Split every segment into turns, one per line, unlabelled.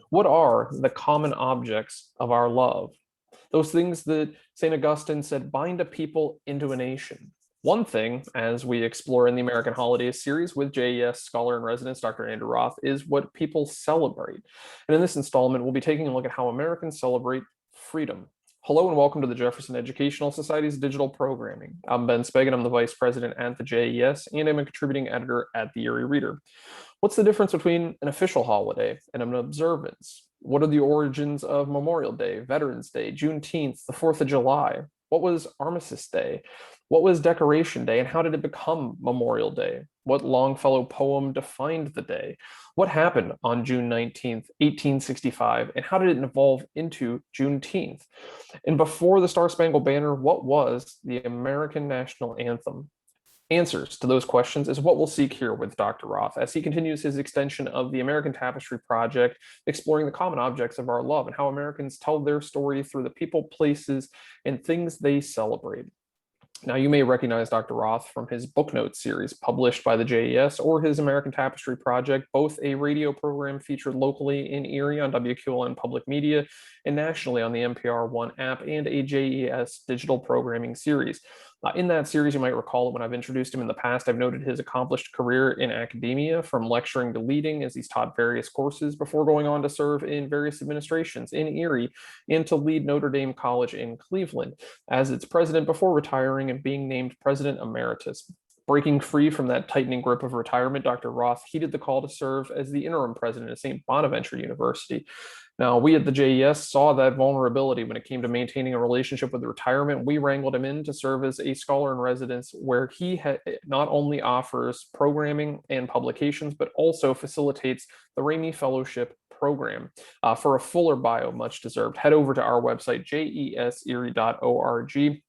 What are the common objects of our love? Those things that St. Augustine said bind a people into a nation. One thing, as we explore in the American Holidays series with JES scholar in residence, Dr. Andrew Roth, is what people celebrate. And in this installment, we'll be taking a look at how Americans celebrate freedom. Hello and welcome to the Jefferson Educational Society's digital programming. I'm Ben Spegan, I'm the vice president at the JES, and I'm a contributing editor at the Erie Reader. What's the difference between an official holiday and an observance? What are the origins of Memorial Day, Veterans Day, Juneteenth, the 4th of July? What was Armistice Day? What was Decoration Day, and how did it become Memorial Day? What Longfellow poem defined the day? What happened on June 19th, 1865, and how did it evolve into Juneteenth? And before the Star-Spangled Banner, what was the American national anthem? Answers to those questions is what we'll seek here with Dr. Roth as he continues his extension of the American Tapestry Project, exploring the common objects of our love and how Americans tell their story through the people, places, and things they celebrate. Now, you may recognize Dr. Roth from his book note series published by the JES or his American Tapestry Project, both a radio program featured locally in Erie on WQLN Public Media and nationally on the NPR One app, and a JES digital programming series. In that series, you might recall that when I've introduced him in the past, I've noted his accomplished career in academia, from lecturing to leading, as he's taught various courses before going on to serve in various administrations in Erie and to lead Notre Dame College in Cleveland as its president before retiring and being named president emeritus. Breaking free from that tightening grip of retirement, Dr. Roth heeded the call to serve as the interim president at St. Bonaventure University. Now, we at the JES saw that vulnerability when it came to maintaining a relationship with retirement. We wrangled him in to serve as a scholar in residence, where he not only offers programming and publications, but also facilitates the Ramey Fellowship program. For a fuller bio, much deserved, head over to our website, jeserie.org.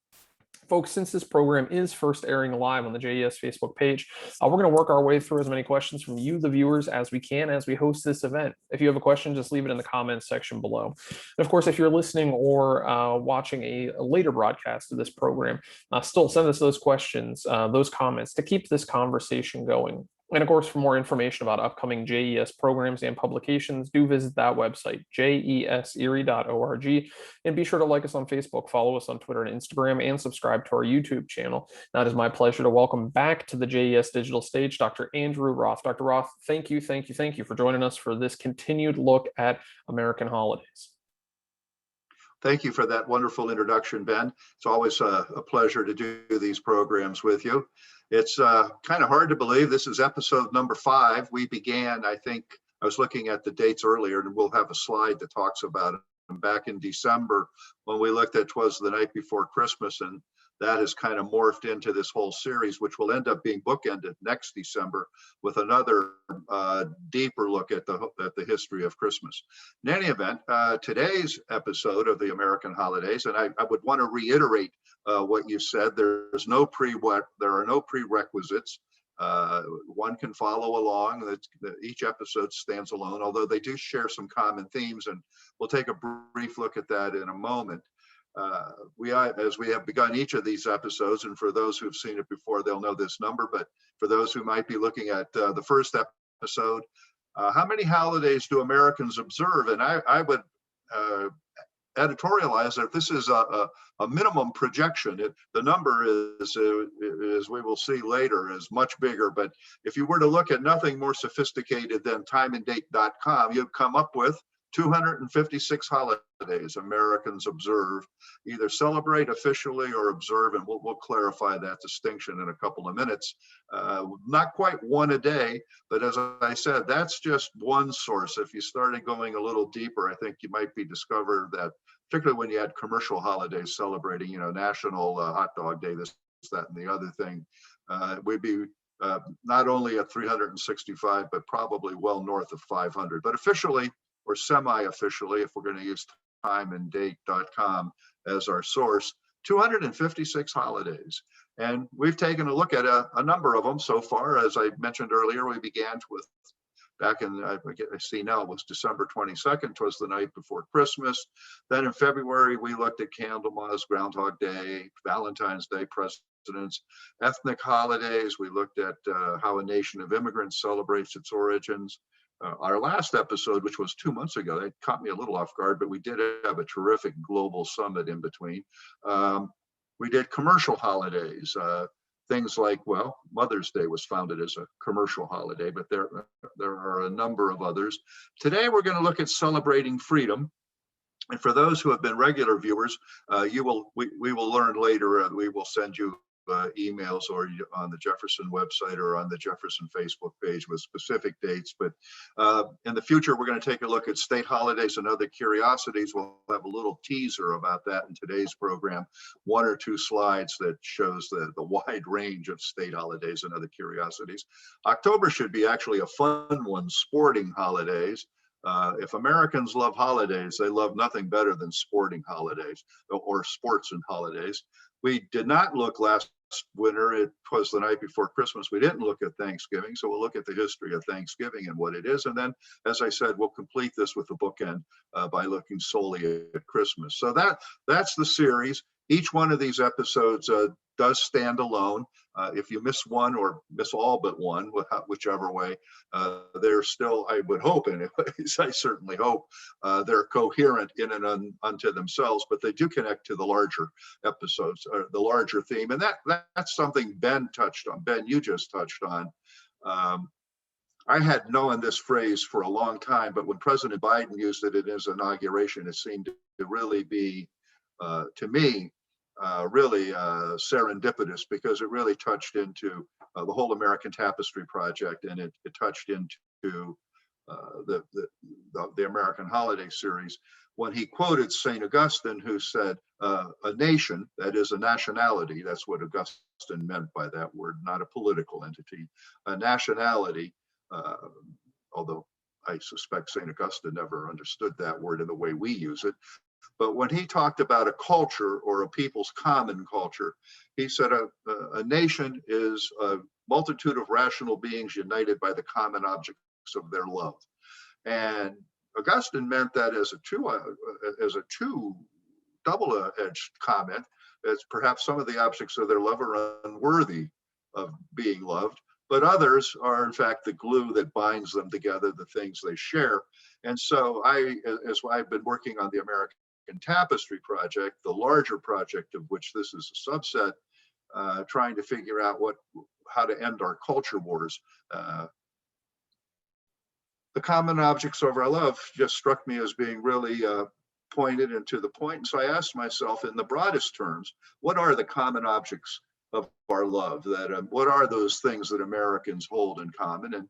Folks, since this program is first airing live on the JES Facebook page, we're going to work our way through as many questions from you, the viewers, as we can as we host this event. If you have a question, just leave it in the comments section below. And of course, if you're listening or watching a later broadcast of this program, still send us those questions, those comments to keep this conversation going. And of course, for more information about upcoming JES programs and publications, do visit that website, jeserie.org, and be sure to like us on Facebook, follow us on Twitter and Instagram, and subscribe to our YouTube channel. Now, it is my pleasure to welcome back to the JES digital stage, Dr. Andrew Roth. Dr. Roth, thank you for joining us for this continued look at American holidays.
Thank you for that wonderful introduction, Ben. It's always a pleasure to do these programs with you. It's kind of hard to believe this is episode number 5. We began, I think, I was looking at the dates earlier, and we'll have a slide that talks about it. Back in December, when we looked at 'Twas the Night Before Christmas, and that has kind of morphed into this whole series, which will end up being bookended next December with another deeper look at the history of Christmas. In any event, today's episode of the American Holidays, and I would want to reiterate what you said. There are no prerequisites. One can follow along. Each episode stands alone, although they do share some common themes, and we'll take a brief look at that in a moment. As we have begun each of these episodes, and for those who've seen it before, they'll know this number, but for those who might be looking at the first episode, how many holidays do Americans observe? And I would editorialize that this is a minimum projection. The number is, as we will see later, is much bigger. But if you were to look at nothing more sophisticated than timeanddate.com, you'd come up with 256 holidays Americans observe, either celebrate officially or observe, and we'll clarify that distinction in a couple of minutes. Not quite one a day, but as I said, that's just one source. If you started going a little deeper, I think you might be discovered that, particularly when you had commercial holidays celebrating, National Hot Dog Day, this, that, and the other thing, we'd be not only at 365, but probably well north of 500. But officially, or semi-officially, if we're going to use timeanddate.com as our source, 256 holidays. And we've taken a look at a number of them so far. As I mentioned earlier, we began with, back in, I see now, it was December 22nd, 'Twas the Night Before Christmas. Then in February, we looked at Candlemas, Groundhog Day, Valentine's Day, Presidents, ethnic holidays. We looked at how a nation of immigrants celebrates its origins. our last episode, which was 2 months ago, that caught me a little off guard, but we did have a terrific global summit in between. We did commercial holidays, things like, well, Mother's Day was founded as a commercial holiday, but there are a number of others. Today, we're going to look at celebrating freedom. And for those who have been regular viewers, we will learn later, we will send you emails or on the Jefferson website or on the Jefferson Facebook page with specific dates. But in the future, we're going to take a look at state holidays and other curiosities. We'll have a little teaser about that in today's program, 1 or 2 slides that shows the wide range of state holidays and other curiosities. October should be actually a fun one, sporting holidays. If Americans love holidays, they love nothing better than sporting holidays or sports and holidays. We did not look last winter. It was the night before Christmas. We didn't look at Thanksgiving. So we'll look at the history of Thanksgiving and what it is. And then, as I said, we'll complete this with a bookend by looking solely at Christmas. So that's the series. Each one of these episodes does stand alone. If you miss one or miss all but one, whichever way, they're still, I would hope anyways, I certainly hope, they're coherent in and unto themselves, but they do connect to the larger episodes, or the larger theme. And that's something Ben touched on. Ben, you just touched on. I had known this phrase for a long time, but when President Biden used it in his inauguration, it seemed to really be, to me, really serendipitous, because it really touched into the whole American Tapestry project, and it touched into the American Holiday series when he quoted St. Augustine, who said, a nation, that is a nationality, that's what Augustine meant by that word, not a political entity, a nationality, although I suspect St. Augustine never understood that word in the way we use it. But when he talked about a culture or a people's common culture, he said a nation is a multitude of rational beings united by the common objects of their love. And Augustine meant that as a double-edged comment, as perhaps some of the objects of their love are unworthy of being loved, but others are in fact the glue that binds them together, the things they share. And so as I've been working on the American Tapestry project, the larger project of which this is a subset, trying to figure out how to end our culture wars. The common objects of our love just struck me as being really pointed and to the point. And so I asked myself, in the broadest terms, what are the common objects of our love? What are those things that Americans hold in common? And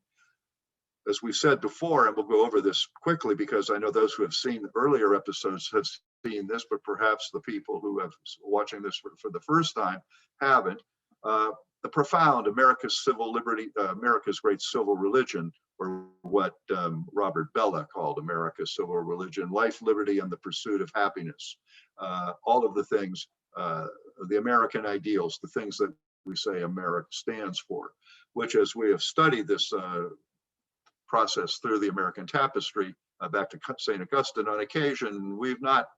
as we said before, and we'll go over this quickly because I know those who have seen earlier episodes have seen this, but perhaps the people who have watching this for the first time haven't. The profound America's civil liberty, America's great civil religion, or what Robert Bellah called America's civil religion, life, liberty, and the pursuit of happiness. All of the things, the American ideals, the things that we say America stands for, which, as we have studied this process through the American Tapestry, back to St. Augustine, on occasion, we've not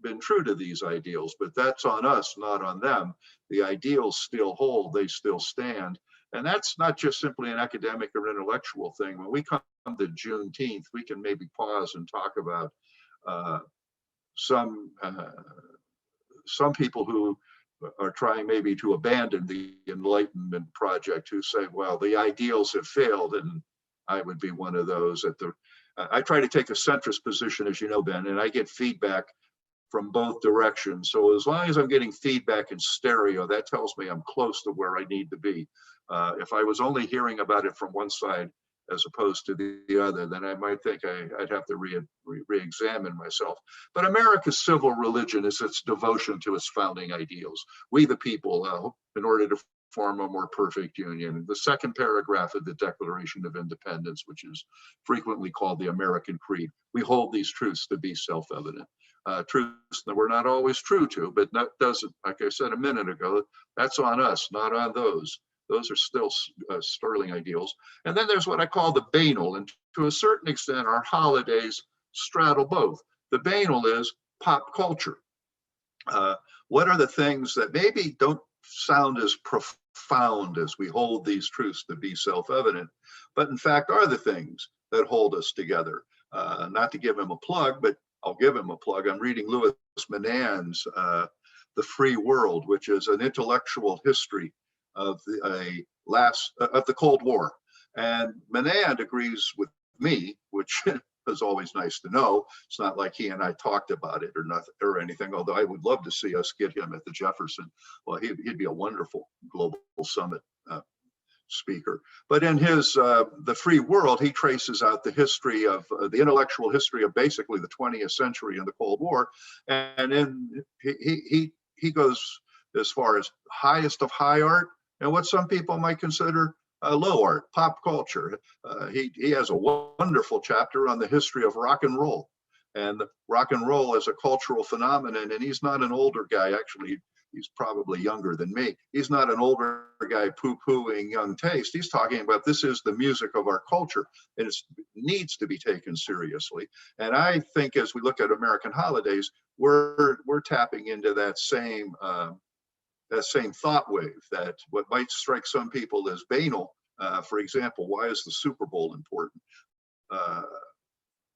been true to these ideals, but that's on us, not on them. The ideals still hold, they still stand. And that's not just simply an academic or intellectual thing. When we come to Juneteenth, we can maybe pause and talk about some people who are trying maybe to abandon the Enlightenment project, who say, well, the ideals have failed, and I would be one of those. I try to take a centrist position, as you know, Ben, and I get feedback from both directions. So as long as I'm getting feedback in stereo, that tells me I'm close to where I need to be. If I was only hearing about it from one side as opposed to the other, then I might think I'd have to re-examine myself. But America's civil religion is its devotion to its founding ideals. We the people, in order to form a more perfect union. The second paragraph of the Declaration of Independence, which is frequently called the American Creed, we hold these truths to be self-evident. Truths that we're not always true to, but that doesn't, like I said a minute ago, that's on us, not on those. Those are still sterling ideals. And then there's what I call the banal, and to a certain extent, our holidays straddle both. The banal is pop culture. What are the things that maybe don't sound as profound as we hold these truths to be self-evident, but in fact are the things that hold us together. Not to give him a plug, but I'll give him a plug. I'm reading Louis Menand's The Free World, which is an intellectual history of of the Cold War. And Menand agrees with me, which is always nice to know. It's not like he and I talked about it or nothing or anything, although I would love to see us get him at the Jefferson. Well, he'd be a wonderful global summit speaker. But in his The Free World, he traces out the history of the intellectual history of basically the 20th century and the Cold War. And then he goes as far as highest of high art and what some people might consider low art, pop culture. He has a wonderful chapter on the history of rock and roll, and rock and roll as a cultural phenomenon. And he's not an older guy, actually. He's probably younger than me. He's not an older guy poo-pooing young taste. He's talking about this is the music of our culture, and it needs to be taken seriously. And I think as we look at American Holidays, we're tapping into that same thought wave, that what might strike some people as banal. For example, why is the Super Bowl important?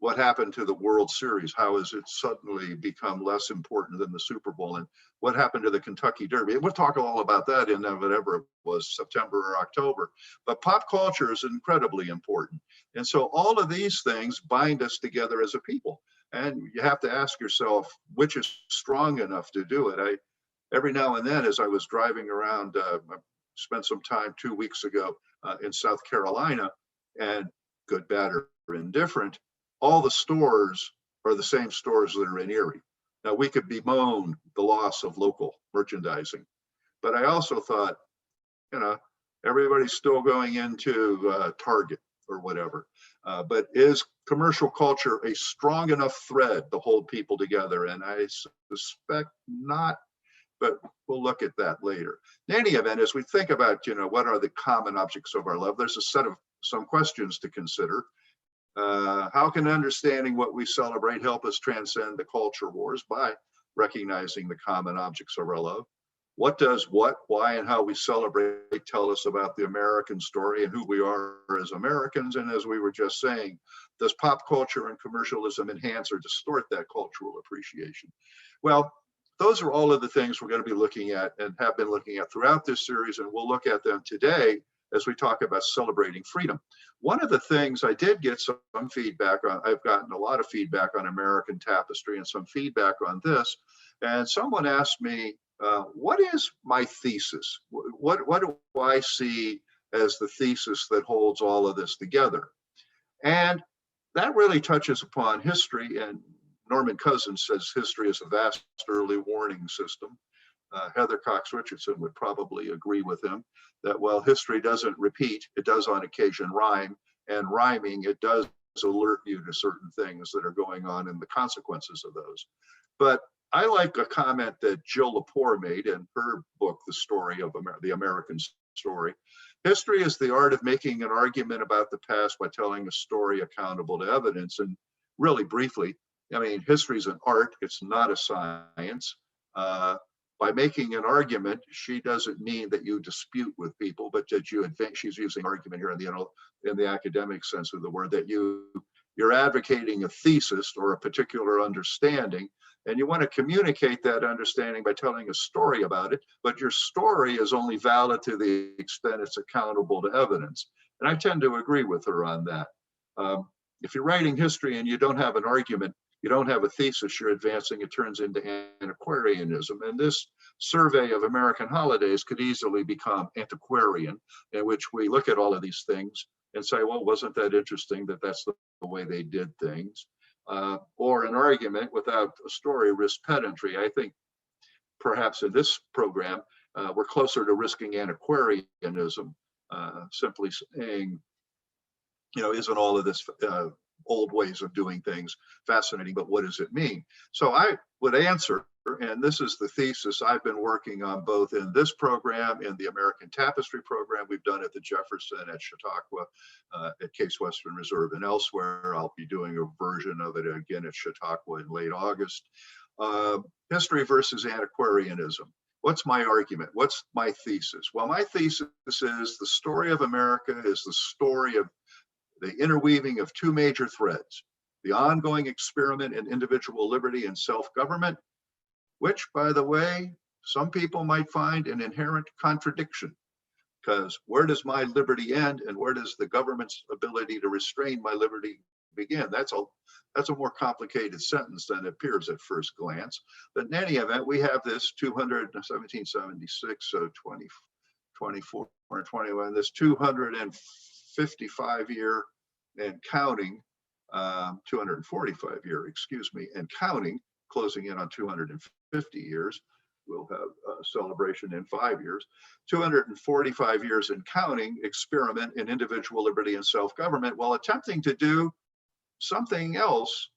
What happened to the World Series? How has it suddenly become less important than the Super Bowl? And what happened to the Kentucky Derby? We'll talk all about that in whatever it was, September or October. But pop culture is incredibly important. And so all of these things bind us together as a people. And you have to ask yourself, which is strong enough to do it? Every now and then, as I was driving around, I spent some time 2 weeks ago in South Carolina, and good, bad, or indifferent, all the stores are the same stores that are in Erie. Now, we could bemoan the loss of local merchandising, but I also thought, everybody's still going into Target or whatever. But is commercial culture a strong enough thread to hold people together? And I suspect not, but we'll look at that later. In any event, as we think about, what are the common objects of our love, there's a set of some questions to consider. How can understanding what we celebrate help us transcend the culture wars? By recognizing the common objects of our love. What does what, why, and how we celebrate tell us about the American story and who we are as Americans? And as we were just saying, does pop culture and commercialism enhance or distort that cultural appreciation? Well, those are all of the things we're going to be looking at and have been looking at throughout this series, and we'll look at them today as we talk about celebrating freedom. One of the things I did get some feedback on, I've gotten a lot of feedback on American Tapestry and some feedback on this, and someone asked me, what is my thesis? What do I see as the thesis that holds all of this together? And that really touches upon history, and Norman Cousins says history is a vast early warning system. Heather Cox Richardson would probably agree with him that while history doesn't repeat, it does on occasion rhyme, and rhyming, it does alert you to certain things that are going on and the consequences of those. But I like a comment that Jill Lepore made in her book, The Story of the American Story. History is the art of making an argument about the past by telling a story accountable to evidence. And really briefly, history is an art, it's not a science. By making an argument, she doesn't mean that you dispute with people, but that you advance. She's using argument here in the academic sense of the word, that you're advocating a thesis or a particular understanding, and you want to communicate that understanding by telling a story about it, but your story is only valid to the extent it's accountable to evidence. And I tend to agree with her on that. If you're writing history and you don't have an argument, you don't have a thesis you're advancing, it turns into antiquarianism. And this survey of American holidays could easily become antiquarian, in which we look at all of these things and say, well, wasn't that interesting that that's the way they did things? Or an argument without a story risks pedantry. I think perhaps in this program, we're closer to risking antiquarianism, simply saying, isn't all of this old ways of doing things fascinating, but what does it mean? So I would answer, and this is the thesis I've been working on both in this program, in the American Tapestry program we've done at the Jefferson, at Chautauqua, at Case Western Reserve, and elsewhere. I'll be doing a version of it again at Chautauqua in late August. History versus antiquarianism. What's my argument? What's my thesis? Well, my thesis is the story of America is the story of the interweaving of two major threads, the ongoing experiment in individual liberty and self-government, which, by the way, some people might find an inherent contradiction, because where does my liberty end and where does the government's ability to restrain my liberty begin? That's a more complicated sentence than it appears at first glance. But in any event, we have this 1776, so 20, 24 and 21, this 255 year and counting, 245 year, excuse me, and counting, closing in on 250 years. We'll have a celebration in 5 years. 245 years and counting experiment in individual liberty and self-government, while attempting to do something else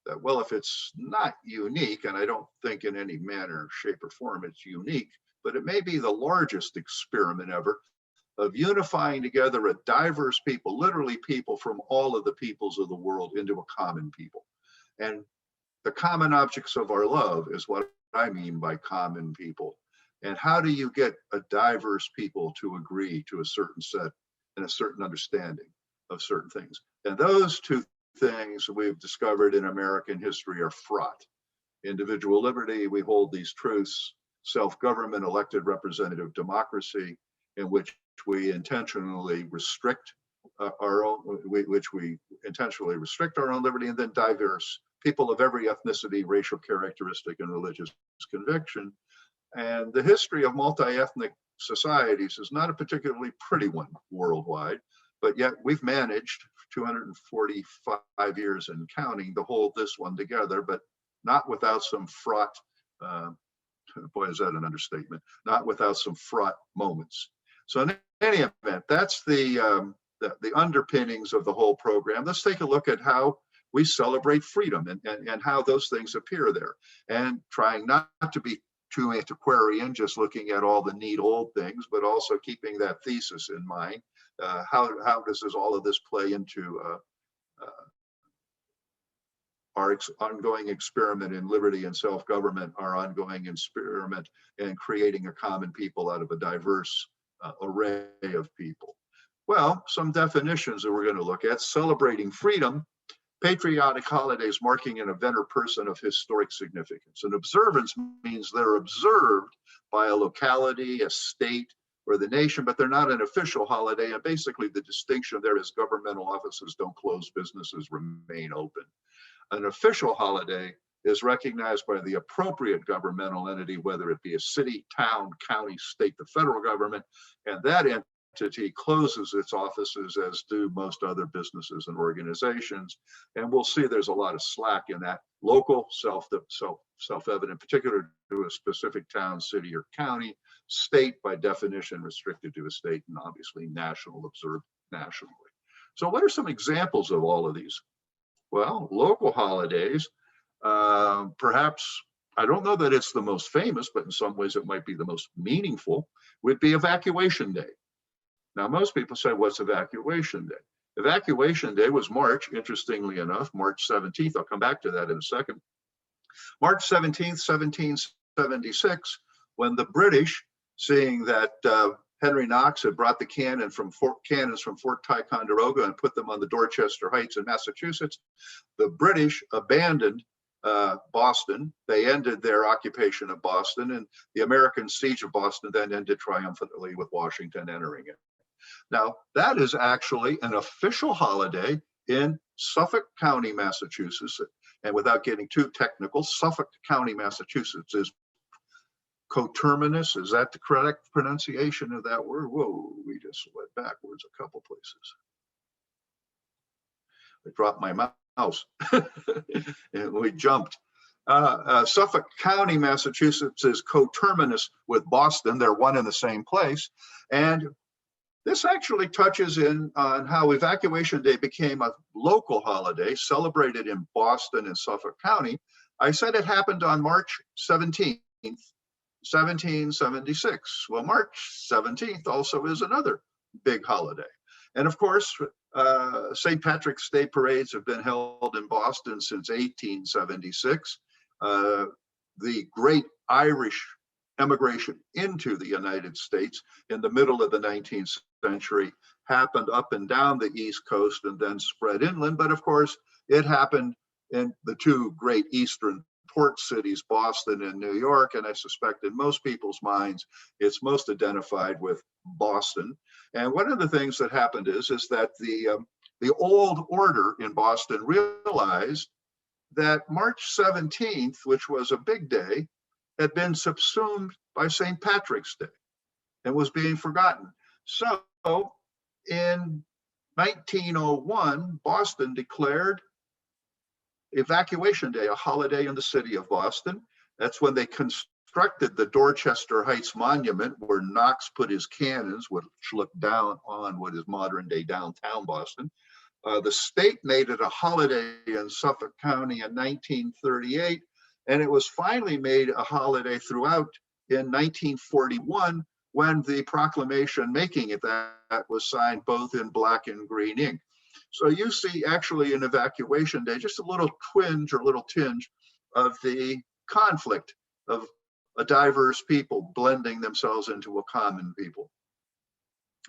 that, well, if it's not unique, and I don't think in any manner, shape, or form it's unique, but it may be the largest experiment ever of unifying together a diverse people, literally people from all of the peoples of the world, into a common people. And the common objects of our love is what I mean by common people. And how do you get a diverse people to agree to a certain set and a certain understanding of certain things? And those two things we've discovered in American history are fraught. Individual liberty, we hold these truths. Self-government, elected representative democracy, in which we intentionally restrict our own liberty, and then diverse people of every ethnicity, racial characteristic, and religious conviction. And the history of multi-ethnic societies is not a particularly pretty one worldwide, but yet we've managed 245 years and counting to hold this one together, but not without some fraught, boy, is that an understatement, not without some fraught moments. So in any event, that's the underpinnings of the whole program. Let's take a look at how we celebrate freedom and how those things appear there, and trying not to be too antiquarian, just looking at all the neat old things, but also keeping that thesis in mind. How does all of this play into our ongoing experiment in liberty and self-government, our ongoing experiment in creating a common people out of a diverse array of people? Well, some definitions that we're going to look at: celebrating freedom, patriotic holidays marking an event or person of historic significance. An observance means they're observed by a locality, a state, or the nation, but they're not an official holiday. And basically the distinction there is governmental offices don't close, businesses remain open. An official holiday is recognized by the appropriate governmental entity, whether it be a city, town, county, state, the federal government, and that entity closes its offices, as do most other businesses and organizations. And we'll see there's a lot of slack in that. Local, self-evident, particular to a specific town, city, or county. State, by definition, restricted to a state, and obviously national, observed nationally. So what are some examples of all of these? Well, local holidays, perhaps, I don't know that it's the most famous, but in some ways it might be the most meaningful, would be Evacuation Day. Now, most people say, what's Evacuation Day? Evacuation Day was March, interestingly enough, March 17th. I'll come back to that in a second. March 17th, 1776, when the British, seeing that Henry Knox had brought the cannons from Fort Ticonderoga and put them on the Dorchester Heights in Massachusetts, the British abandoned Boston. They ended their occupation of Boston, and the American siege of Boston then ended triumphantly with Washington entering it. Now, that is actually an official holiday in Suffolk County, Massachusetts. And without getting too technical, Suffolk County, Massachusetts is coterminous. Is that the correct pronunciation of that word? Whoa, we just went backwards a couple places. I dropped my mouse and we jumped. Suffolk County, Massachusetts is coterminous with Boston. They're one and the same place. And this actually touches in on how Evacuation Day became a local holiday celebrated in Boston and Suffolk County. I said it happened on March 17th, 1776. Well, March 17th also is another big holiday. And of course, St. Patrick's Day parades have been held in Boston since 1876. The great Irish emigration into the United States in the middle of the 19th century happened up and down the East Coast and then spread inland. But of course, it happened in the two great eastern port cities, Boston and New York. And I suspect in most people's minds, it's most identified with Boston. And one of the things that happened is that the old order in Boston realized that March 17th, which was a big day, had been subsumed by St. Patrick's Day and was being forgotten. So in 1901, Boston declared Evacuation Day, a holiday in the city of Boston. That's when they constructed the Dorchester Heights Monument, where Knox put his cannons, which looked down on what is modern day downtown Boston. The state made it a holiday in Suffolk County in 1938, and it was finally made a holiday throughout in 1941, when the proclamation making it that was signed both in black and green ink. So you see actually in Evacuation Day, just a little twinge or little tinge of the conflict of a diverse people blending themselves into a common people.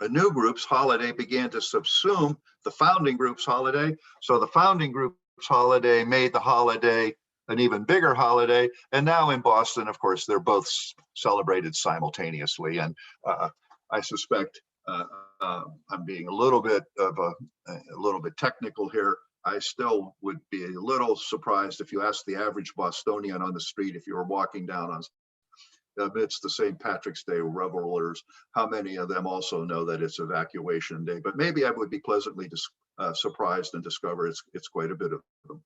A new group's holiday began to subsume the founding group's holiday. So the founding group's holiday made the holiday an even bigger holiday. And now in Boston, of course, they're both celebrated simultaneously. And I suspect I'm being a little bit technical here. I still would be a little surprised if you asked the average Bostonian on the street, if you were walking down on amidst the St. Patrick's Day revelers, how many of them also know that it's Evacuation Day. But maybe I would be pleasantly surprised and discover it's quite a bit of them.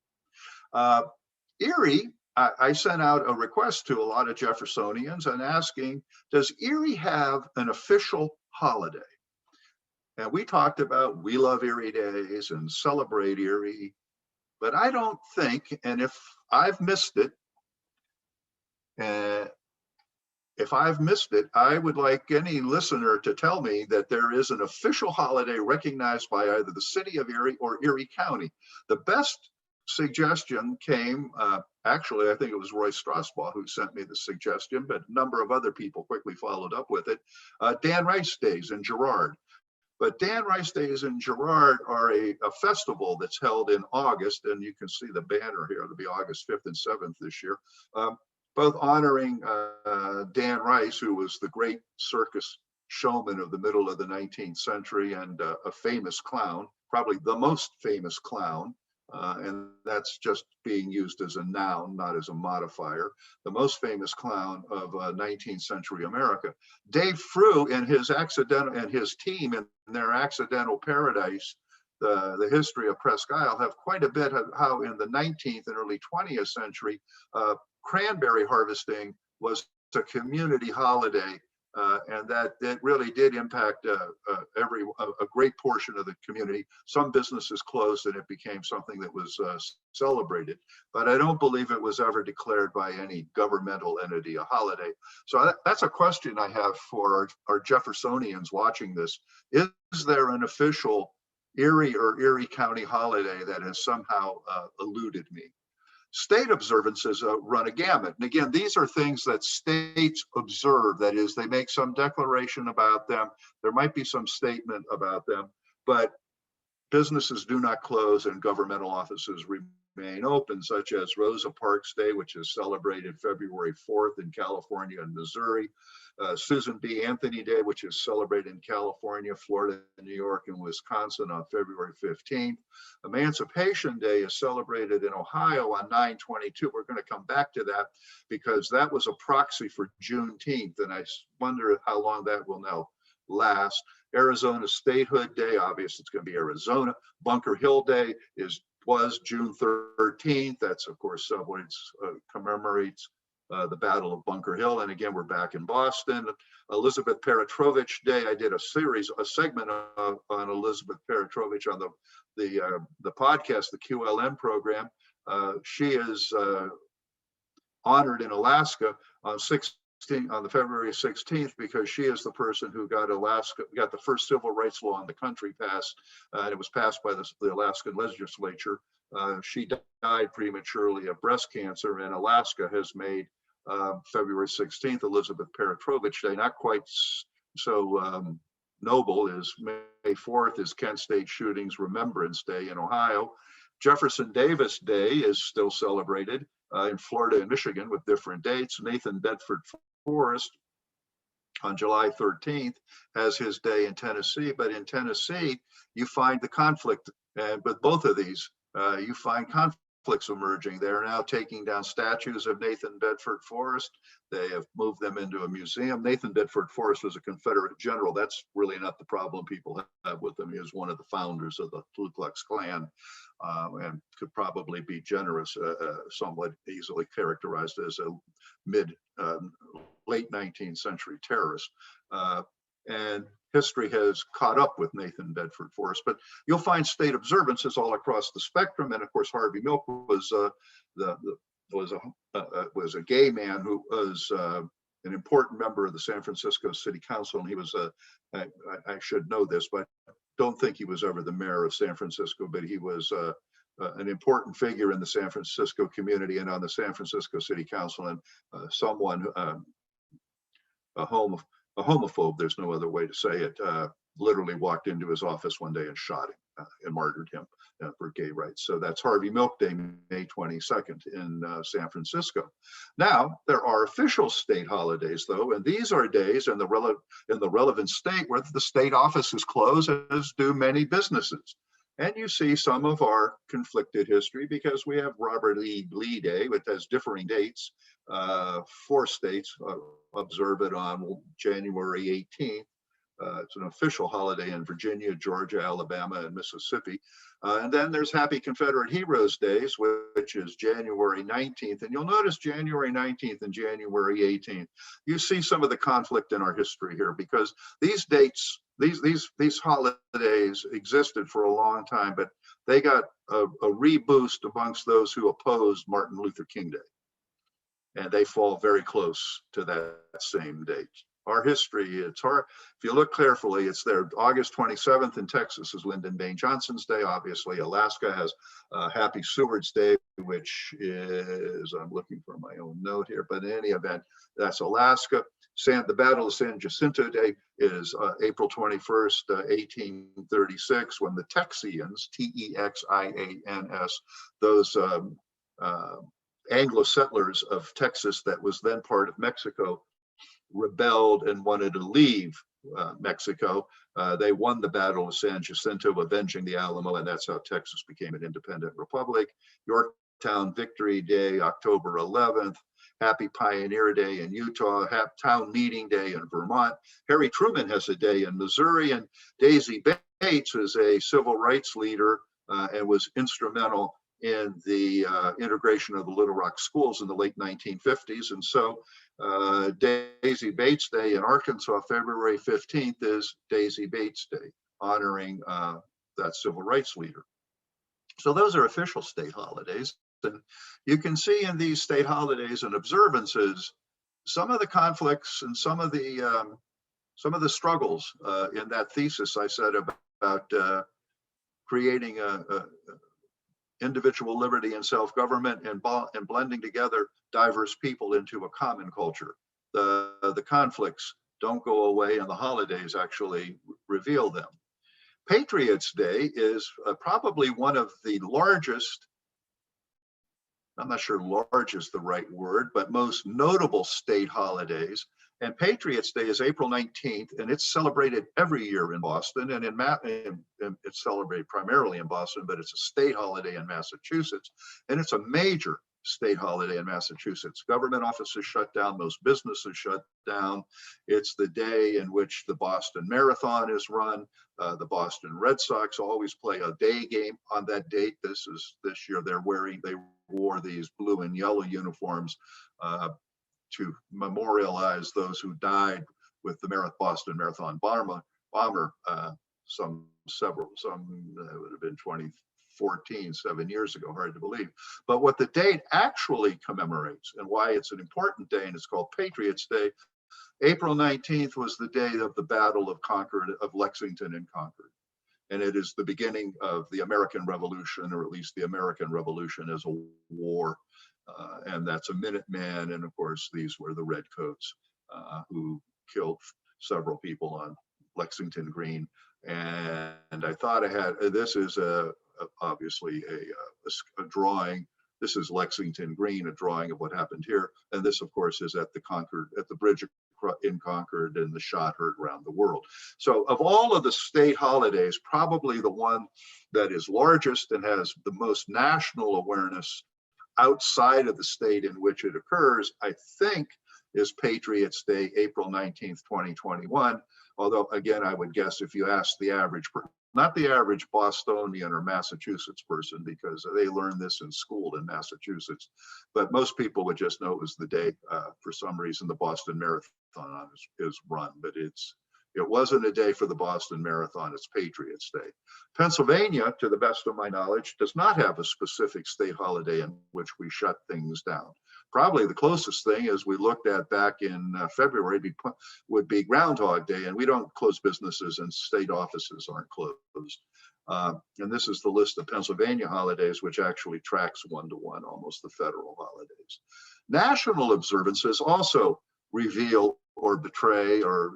Erie, I sent out a request to a lot of Jeffersonians and asking, does Erie have an official holiday? And we talked about We Love Erie Days and Celebrate Erie, but I don't think, and if I've missed it, I would like any listener to tell me that there is an official holiday recognized by either the city of Erie or Erie County. The best suggestion came, actually, I think it was Roy Strasbaugh who sent me the suggestion, but a number of other people quickly followed up with it. Dan Rice Days in Girard. But Dan Rice Days in Girard are a festival that's held in August, and you can see the banner here. It'll be August 5th and 7th this year, both honoring Dan Rice, who was the great circus showman of the middle of the 19th century and a famous clown, probably the most famous clown. And that's just being used as a noun, not as a modifier. The most famous clown of 19th century America. Dave Frew and his team in their Accidental Paradise, the history of Presque Isle, have quite a bit of how in the 19th and early 20th century, cranberry harvesting was a community holiday. And that it really did impact a great portion of the community. Some businesses closed and it became something that was celebrated, but I don't believe it was ever declared by any governmental entity a holiday. So that's a question I have for our Jeffersonians watching this. Is there an official Erie or Erie County holiday that has somehow eluded me? State observances run a gamut. And again, these are things that states observe. That is, they make some declaration about them. There might be some statement about them, but businesses do not close and governmental offices remain open, such as Rosa Parks Day, which is celebrated February 4th in California and Missouri. Susan B. Anthony Day, which is celebrated in California, Florida, New York, and Wisconsin on February 15th. Emancipation Day is celebrated in Ohio on 9/22. We're going to come back to that because that was a proxy for Juneteenth, and I wonder how long that will now last. Arizona Statehood Day, obviously it's going to be Arizona. Bunker Hill Day was June 13th. That's, of course, commemorates the Battle of Bunker Hill. And again, we're back in Boston. Elizabeth Peretrovich Day, I did a segment on Elizabeth Peretrovich on the podcast, the QLM program. She is honored in Alaska on the February 16th because she is the person who got the first civil rights law in the country passed, and it was passed by the Alaskan legislature. She died prematurely of breast cancer, and Alaska has made February 16th Elizabeth Peretrovich Day, not quite so noble is May 4th is Kent State Shootings Remembrance Day in Ohio. Jefferson Davis Day is still celebrated in Florida and Michigan with different dates. Nathan Bedford Forrest on July 13th has his day in Tennessee, but in Tennessee, you find the conflict, and with both of these, you find conflicts emerging. They're now taking down statues of Nathan Bedford Forrest. They have moved them into a museum. Nathan Bedford Forrest was a Confederate general. That's really not the problem people have with him. He was one of the founders of the Ku Klux Klan, and could probably be generous, somewhat easily characterized as a late 19th century terrorist. And history has caught up with Nathan Bedford Forrest, but you'll find state observances all across the spectrum. And of course, Harvey Milk was a gay man who was an important member of the San Francisco City Council. And he was I should know this, but don't think he was ever the mayor of San Francisco, but he was an important figure in the San Francisco community and on the San Francisco City Council, and someone, a homophobe, there's no other way to say it, literally walked into his office one day and shot him and martyred him for gay rights. So that's Harvey Milk Day, May 22nd in San Francisco. Now, there are official state holidays, though, and these are days in the relevant state where the state office is closed, as do many businesses. And you see some of our conflicted history because we have Robert E. Lee Day, which has differing dates. 4 states observe it on January 18th. It's an official holiday in Virginia, Georgia, Alabama, and Mississippi. And then there's Happy Confederate Heroes Days, which is January 19th. And you'll notice January 19th and January 18th. You see some of the conflict in our history here because these dates, these holidays existed for a long time, but they got a reboost amongst those who opposed Martin Luther King Day. And they fall very close to that same date. Our history, it's hard. If you look carefully, it's there. August 27th in Texas is Lyndon Baines Johnson's Day. Obviously, Alaska has Happy Seward's Day, which is, I'm looking for my own note here, but in any event, that's Alaska. The Battle of San Jacinto Day is April 21st, 1836, when the Texians, T-E-X-I-A-N-S, those Anglo settlers of Texas that was then part of Mexico, rebelled and wanted to leave Mexico. They won the Battle of San Jacinto, avenging the Alamo, and that's how Texas became an independent republic. Yorktown Victory Day, October 11th. Happy Pioneer Day in Utah. Town Meeting Day in Vermont. Harry Truman has a day in Missouri, and Daisy Bates is a civil rights leader and was instrumental in the integration of the Little Rock schools in the late 1950s. And so Daisy Bates Day in Arkansas, February 15th, is Daisy Bates Day, honoring that civil rights leader. So those are official state holidays. And you can see in these state holidays and observances some of the conflicts and some of the struggles in that thesis I said about creating a individual liberty and self-government and blending together diverse people into a common culture. The conflicts don't go away, and the holidays actually reveal them. Patriots Day is probably one of the largest, I'm not sure large is the right word, but most notable state holidays. And Patriots Day is April 19th, and it's celebrated every year in Boston, and it's celebrated primarily in Boston, but it's a state holiday in Massachusetts, and it's a major state holiday in Massachusetts. Government offices shut down, most businesses shut down. It's the day in which the Boston Marathon is run. The Boston Red Sox always play a day game on that date. This year they wore these blue and yellow uniforms to memorialize those who died with the Boston Marathon bomber. Some would have been 2014, 7 years ago, hard to believe. But what the date actually commemorates and why it's an important day, and it's called Patriots Day, April 19th was the day of the Battle of Lexington and Concord. And it is the beginning of the American Revolution, or at least the American Revolution as a war. And that's a Minuteman. And of course, these were the Redcoats who killed several people on Lexington Green. And I thought I had, this is obviously a drawing. This is Lexington Green, a drawing of what happened here. And this, of course, is at the bridge in Concord, and the shot heard around the world. So of all of the state holidays, probably the one that is largest and has the most national awareness outside of the state in which it occurs, I think, is Patriots Day, April 19th, 2021. Although, again, I would guess if you ask the average, not the average Bostonian or Massachusetts person, because they learned this in school in Massachusetts, but most people would just know it was the day, for some reason, the Boston Marathon is run, but it wasn't a day for the Boston Marathon, it's Patriots Day. Pennsylvania, to the best of my knowledge, does not have a specific state holiday in which we shut things down. Probably the closest thing, as we looked at back in February, would be Groundhog Day, and we don't close businesses and state offices aren't closed. And this is the list of Pennsylvania holidays, which actually tracks one-to-one almost the federal holidays. National observances also reveal or betray, or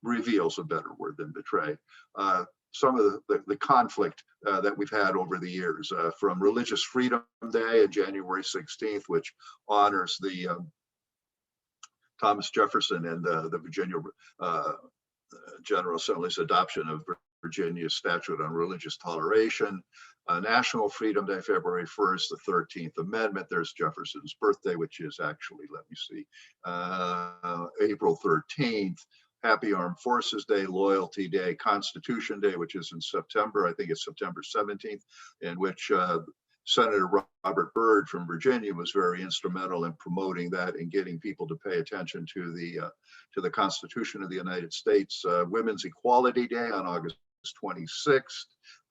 reveals a better word than betray, some of the conflict that we've had over the years, from Religious Freedom Day on January 16th, which honors the Thomas Jefferson and the Virginia General Assembly's adoption of Virginia's Statute on Religious Toleration. National Freedom Day, February 1st, the 13th Amendment. There's Jefferson's birthday, which is actually, let me see, April 13th. Happy Armed Forces Day, Loyalty Day, Constitution Day, which is in September. I think it's September 17th, in which Senator Robert Byrd from Virginia was very instrumental in promoting that and getting people to pay attention to the Constitution of the United States. Women's Equality Day on August 26th,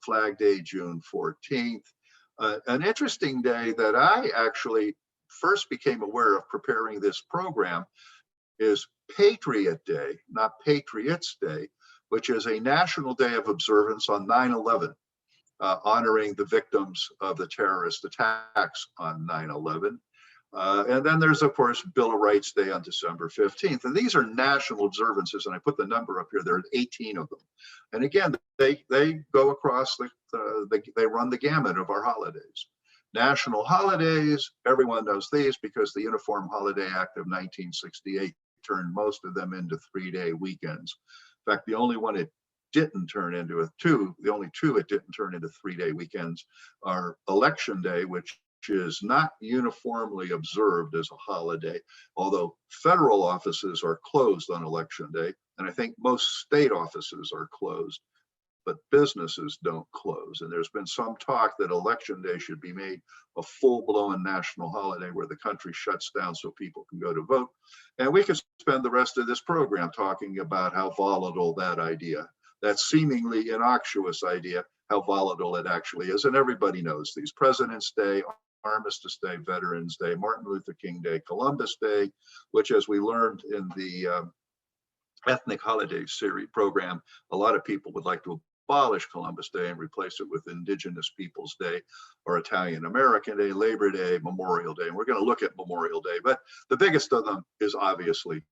Flag Day, June 14th. An interesting day that I actually first became aware of preparing this program is Patriot Day, not Patriots Day, which is a national day of observance on 9/11, honoring the victims of the terrorist attacks on 9/11. And then there's, of course, Bill of Rights Day on December 15th. And these are national observances, and I put the number up here. There are 18 of them. And again, they go across, they run the gamut of our holidays. National holidays, everyone knows these because the Uniform Holiday Act of 1968 turned most of them into 3-day weekends. In fact, the only one it didn't turn into the only two it didn't turn into 3-day weekends are Election Day, which is not uniformly observed as a holiday, although federal offices are closed on Election Day, and I think most state offices are closed, but businesses don't close. And there's been some talk that Election Day should be made a full-blown national holiday where the country shuts down so people can go to vote. And we could spend the rest of this program talking about how volatile that idea, that seemingly innocuous idea, how volatile it actually is. And everybody knows these: President's Day, Armistice Day, Veterans Day, Martin Luther King Day, Columbus Day, which, as we learned in the Ethnic Holidays Serie program, a lot of people would like to abolish Columbus Day and replace it with Indigenous Peoples Day or Italian American Day, Labor Day, Memorial Day. And we're going to look at Memorial Day, but the biggest of them is obviously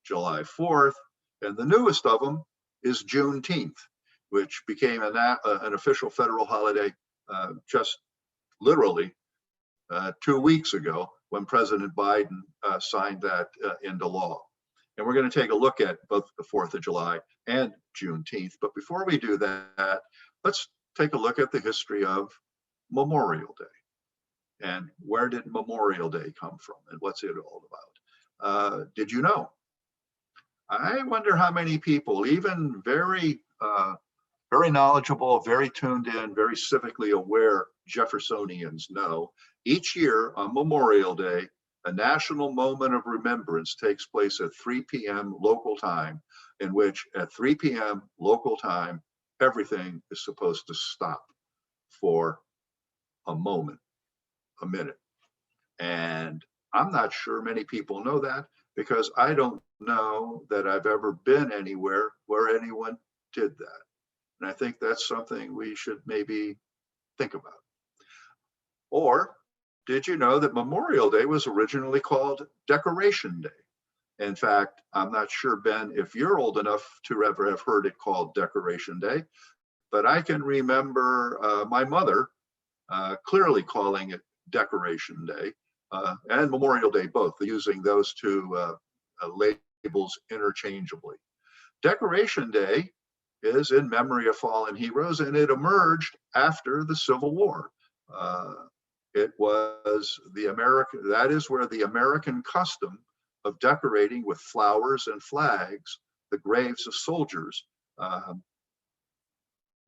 July 4th. And the newest of them is Juneteenth, which became an official federal holiday just literally 2 weeks ago when President Biden signed that into law. And we're going to take a look at both the 4th of July and Juneteenth. But before we do that, let's take a look at the history of Memorial Day. And where did Memorial Day come from? And what's it all about? Did you know? I wonder how many people, even very knowledgeable, very tuned in, very civically aware Jeffersonians know, each year on Memorial Day, a national moment of remembrance takes place at 3 p.m. local time, in which at 3 p.m. local time, everything is supposed to stop for a moment, a minute. And I'm not sure many people know that, because I don't know that I've ever been anywhere where anyone did that. And I think that's something we should maybe think about. Or did you know that Memorial Day was originally called Decoration Day? In fact, I'm not sure, Ben, if you're old enough to ever have heard it called Decoration Day, but I can remember my mother clearly calling it Decoration Day and Memorial Day, both, using those two labels interchangeably. Decoration Day is in memory of fallen heroes, and it emerged after the Civil War. It was the American, that is where the American custom of decorating with flowers and flags the graves of soldiers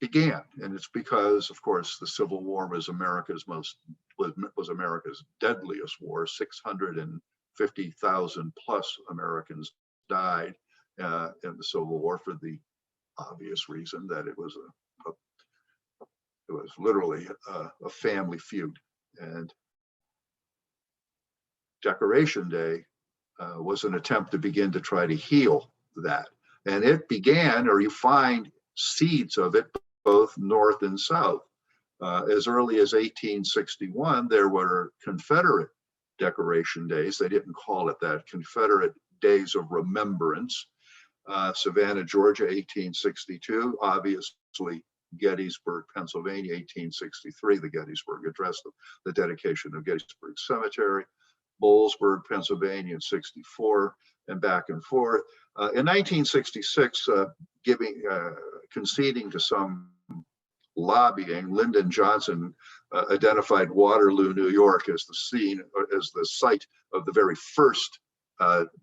began. And it's because, of course, the Civil War was America's deadliest war. 650,000 plus Americans died in the Civil War for the obvious reason that it was literally a family feud. And Decoration Day was an attempt to begin to try to heal that. And it began, or you find seeds of it, both North and South. As early as 1861, there were Confederate Decoration Days. They didn't call it that, Confederate Days of Remembrance. Savannah, Georgia, 1862, obviously Gettysburg, Pennsylvania, 1863, the Gettysburg Address, the dedication of Gettysburg Cemetery, Boalsburg, Pennsylvania in 64, and back and forth. In 1966, conceding to some lobbying, Lyndon Johnson identified Waterloo, New York as the scene, as the site of the very first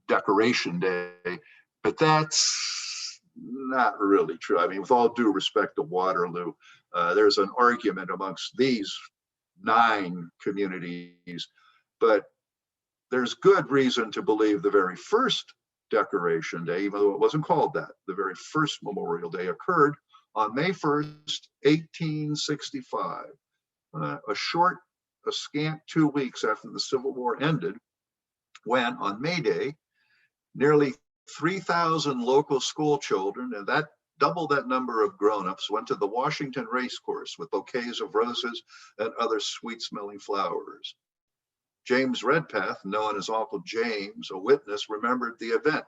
Decoration Day. But that's not really true. I mean, with all due respect to Waterloo, there's an argument amongst these 9 communities, but there's good reason to believe the very first Decoration Day, even though it wasn't called that, the very first Memorial Day occurred on May 1st, 1865, a scant 2 weeks after the Civil War ended, when on May Day, nearly 3,000 local school children, and that doubled that number of grown-ups, went to the Washington racecourse with bouquets of roses and other sweet-smelling flowers. James Redpath, known as Uncle James, a witness, remembered the event.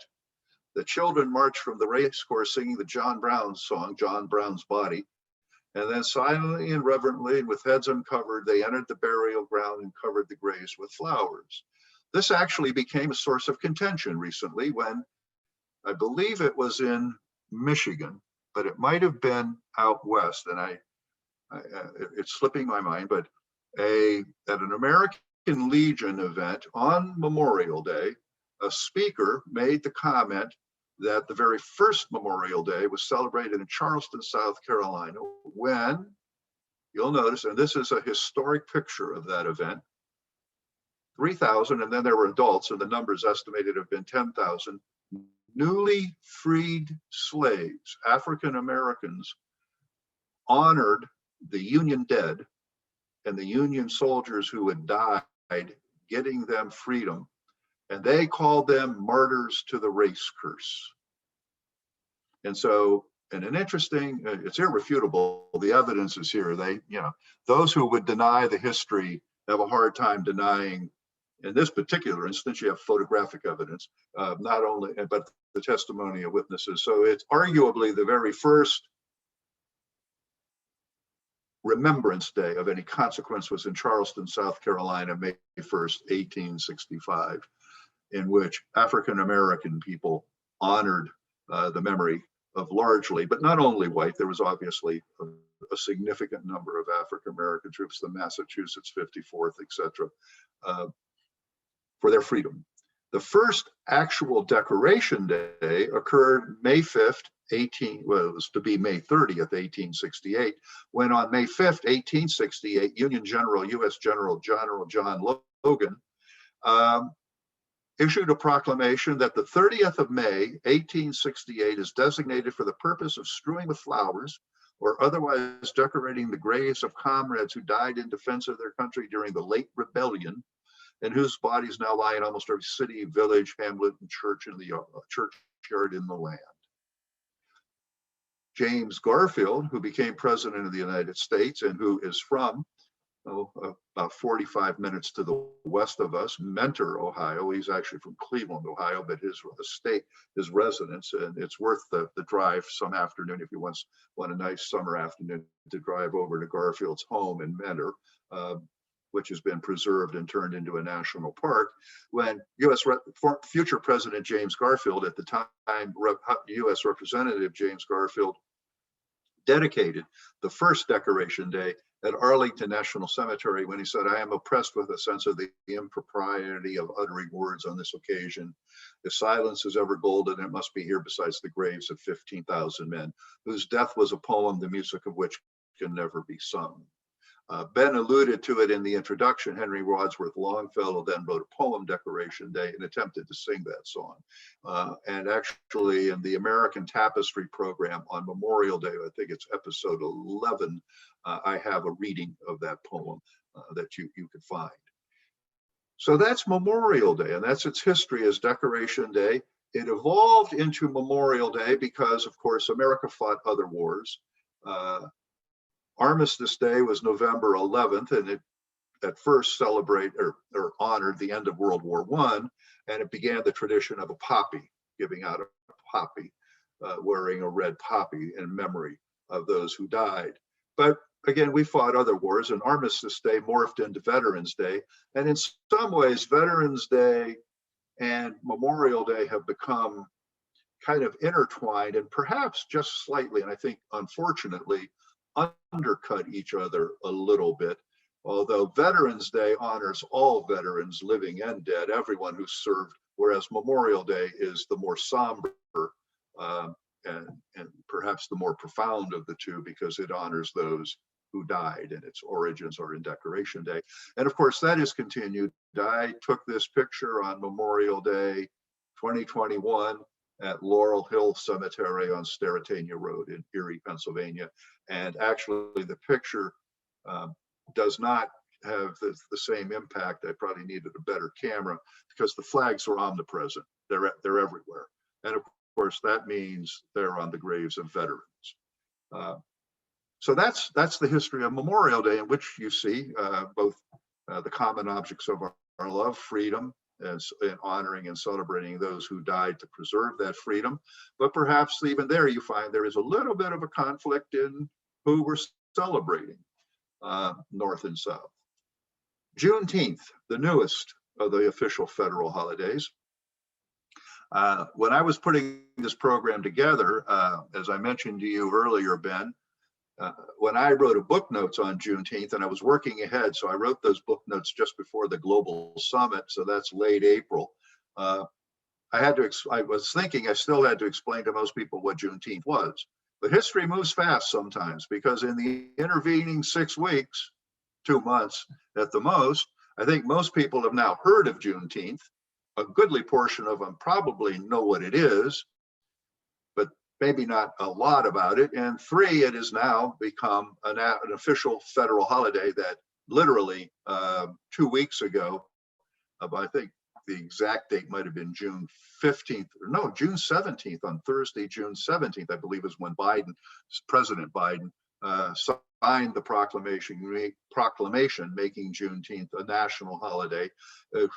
The children marched from the racecourse singing the John Brown song, John Brown's Body, and then silently and reverently, with heads uncovered, they entered the burial ground and covered the graves with flowers. This actually became a source of contention recently when, I believe it was in Michigan, but it might have been out west, and it's slipping my mind, but at an American Legion event on Memorial Day, a speaker made the comment that the very first Memorial Day was celebrated in Charleston, South Carolina, when, you'll notice, and this is a historic picture of that event, 3,000, and then there were adults, and the numbers estimated to have been 10,000, newly freed slaves, African Americans, honored the Union dead and the Union soldiers who had died, getting them freedom. And they called them martyrs to the race curse. And so, and an interesting, it's irrefutable, the evidence is here. Those who would deny the history have a hard time denying, in this particular instance, you have photographic evidence, not only, but the testimony of witnesses. So it's arguably the very first Remembrance Day of any consequence was in Charleston, South Carolina, May 1st, 1865, in which African American people honored the memory of largely, but not only white, there was obviously a significant number of African American troops, the Massachusetts 54th, etc., for their freedom. The first actual Decoration Day occurred May 5th, it was to be May 30th, 1868, when on May 5th, 1868, Union General, U.S. General John Logan issued a proclamation that the 30th of May, 1868 is designated for the purpose of strewing with flowers or otherwise decorating the graves of comrades who died in defense of their country during the late rebellion, and whose bodies now lie in almost every city, village, hamlet, and church in the churchyard in the land. James Garfield, who became president of the United States and who is from about 45 minutes to the west of us, Mentor, Ohio. He's actually from Cleveland, Ohio, but his estate, his residence, and it's worth the drive some afternoon if you want a nice summer afternoon to drive over to Garfield's home in Mentor, which has been preserved and turned into a national park. When future President James Garfield, at the time U.S. Representative James Garfield, dedicated the first Decoration Day at Arlington National Cemetery when he said, "I am oppressed with a sense of the impropriety of uttering words on this occasion. If silence is ever golden, it must be here besides the graves of 15,000 men, whose death was a poem, the music of which can never be sung." Ben alluded to it in the introduction. Henry Wadsworth Longfellow then wrote a poem, Decoration Day, and attempted to sing that song. And actually, in the American Tapestry program on Memorial Day, I think it's episode 11, I have a reading of that poem that you can find. So that's Memorial Day, and that's its history as Decoration Day. It evolved into Memorial Day because, of course, America fought other wars. Armistice Day was November 11th, and it at first celebrated or honored the end of World War I, and it began the tradition of a poppy, giving out a poppy, wearing a red poppy in memory of those who died. But again, we fought other wars, and Armistice Day morphed into Veterans Day. And in some ways, Veterans Day and Memorial Day have become kind of intertwined, and perhaps just slightly, and I think unfortunately, undercut each other a little bit. Although Veterans Day honors all veterans, living and dead, everyone who served, whereas Memorial Day is the more somber and perhaps the more profound of the two, because it honors those who died, and its origins are in Decoration Day. And of course, that is continued. I took this picture on Memorial Day 2021 at Laurel Hill Cemetery on Sterretania Road in Erie, Pennsylvania. And actually, the picture does not have the same impact. I probably needed a better camera because the flags are omnipresent. They're everywhere. And of course, that means they're on the graves of veterans. So that's the history of Memorial Day, in which you see both the common objects of our love, freedom, and honoring and celebrating those who died to preserve that freedom. But perhaps even there you find there is a little bit of a conflict in who we're celebrating, North and South. Juneteenth, the newest of the official federal holidays. When I was putting this program together, as I mentioned to you earlier, Ben, when I wrote a book notes on Juneteenth, and I was working ahead, so I wrote those book notes just before the global summit, so that's late April. I was thinking I still had to explain to most people what Juneteenth was. But history moves fast sometimes, because in the intervening 6 weeks, 2 months at the most, I think most people have now heard of Juneteenth. A goodly portion of them probably know what it is, but maybe not a lot about it. And 3, it has now become an official federal holiday that literally 2 weeks ago, I think the exact date might have been June 15th, or no, June 17th, on Thursday, June 17th, I believe is when President Biden signed the proclamation making Juneteenth a national holiday,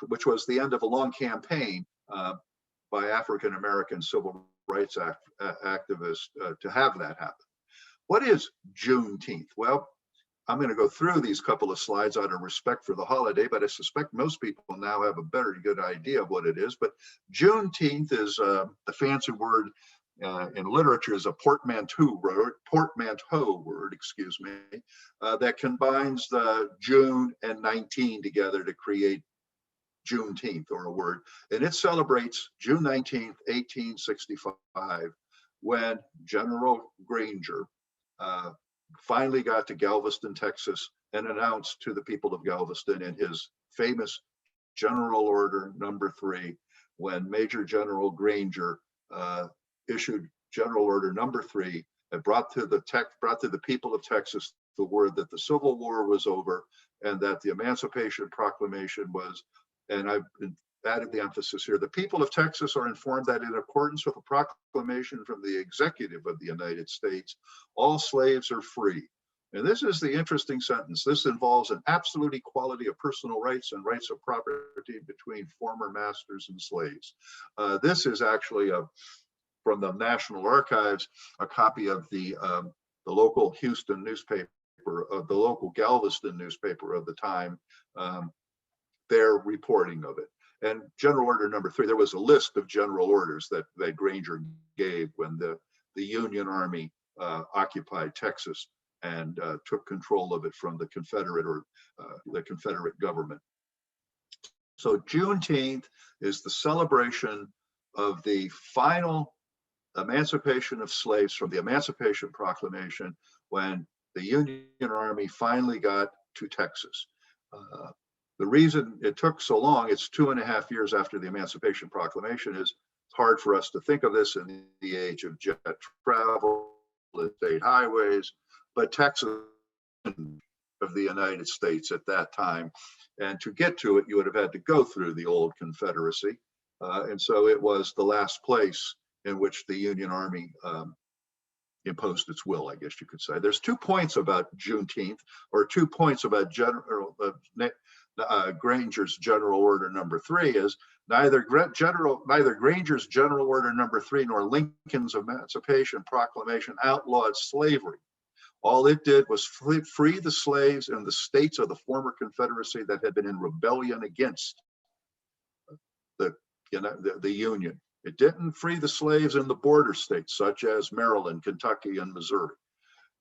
which was the end of a long campaign by African-American civil rights activists to have that happen. What is Juneteenth? Well, I'm going to go through these couple of slides out of respect for the holiday, but I suspect most people now have a good idea of what it is. But Juneteenth is the fancy word in literature is a portmanteau word, excuse me, that combines the June and 19 together to create Juneteenth, or a word. And it celebrates June 19th, 1865, when General Granger finally got to Galveston, Texas, and announced to the people of Galveston in his famous General Order Number 3, when Major General Granger issued General Order Number 3, and brought to the people of Texas the word that the Civil War was over, and that the Emancipation Proclamation was, and I've added the emphasis here, the people of Texas are informed that in accordance with a proclamation from the executive of the United States, all slaves are free. And this is the interesting sentence. This involves an absolute equality of personal rights and rights of property between former masters and slaves. This is actually from the National Archives, a copy of the local Houston newspaper, the local Galveston newspaper of the time, their reporting of it. And General Order Number 3, there was a list of general orders that Granger gave when the Union Army occupied Texas and took control of it from the Confederate government. So Juneteenth is the celebration of the final emancipation of slaves from the Emancipation Proclamation, when the Union Army finally got to Texas. The reason it took so long, it's 2.5 years after the Emancipation Proclamation, is it's hard for us to think of this in the age of jet travel, state highways, but Texas of the United States at that time. And to get to it, you would have had to go through the old Confederacy. And so it was the last place in which the Union Army imposed its will, I guess you could say. There's 2 points about Juneteenth, or 2 points about Granger's General Order Number 3 is neither Granger's General Order Number 3 nor Lincoln's Emancipation Proclamation outlawed slavery. All it did was free the slaves in the states of the former Confederacy that had been in rebellion against the Union. It didn't free the slaves in the border states, such as Maryland, Kentucky, and Missouri.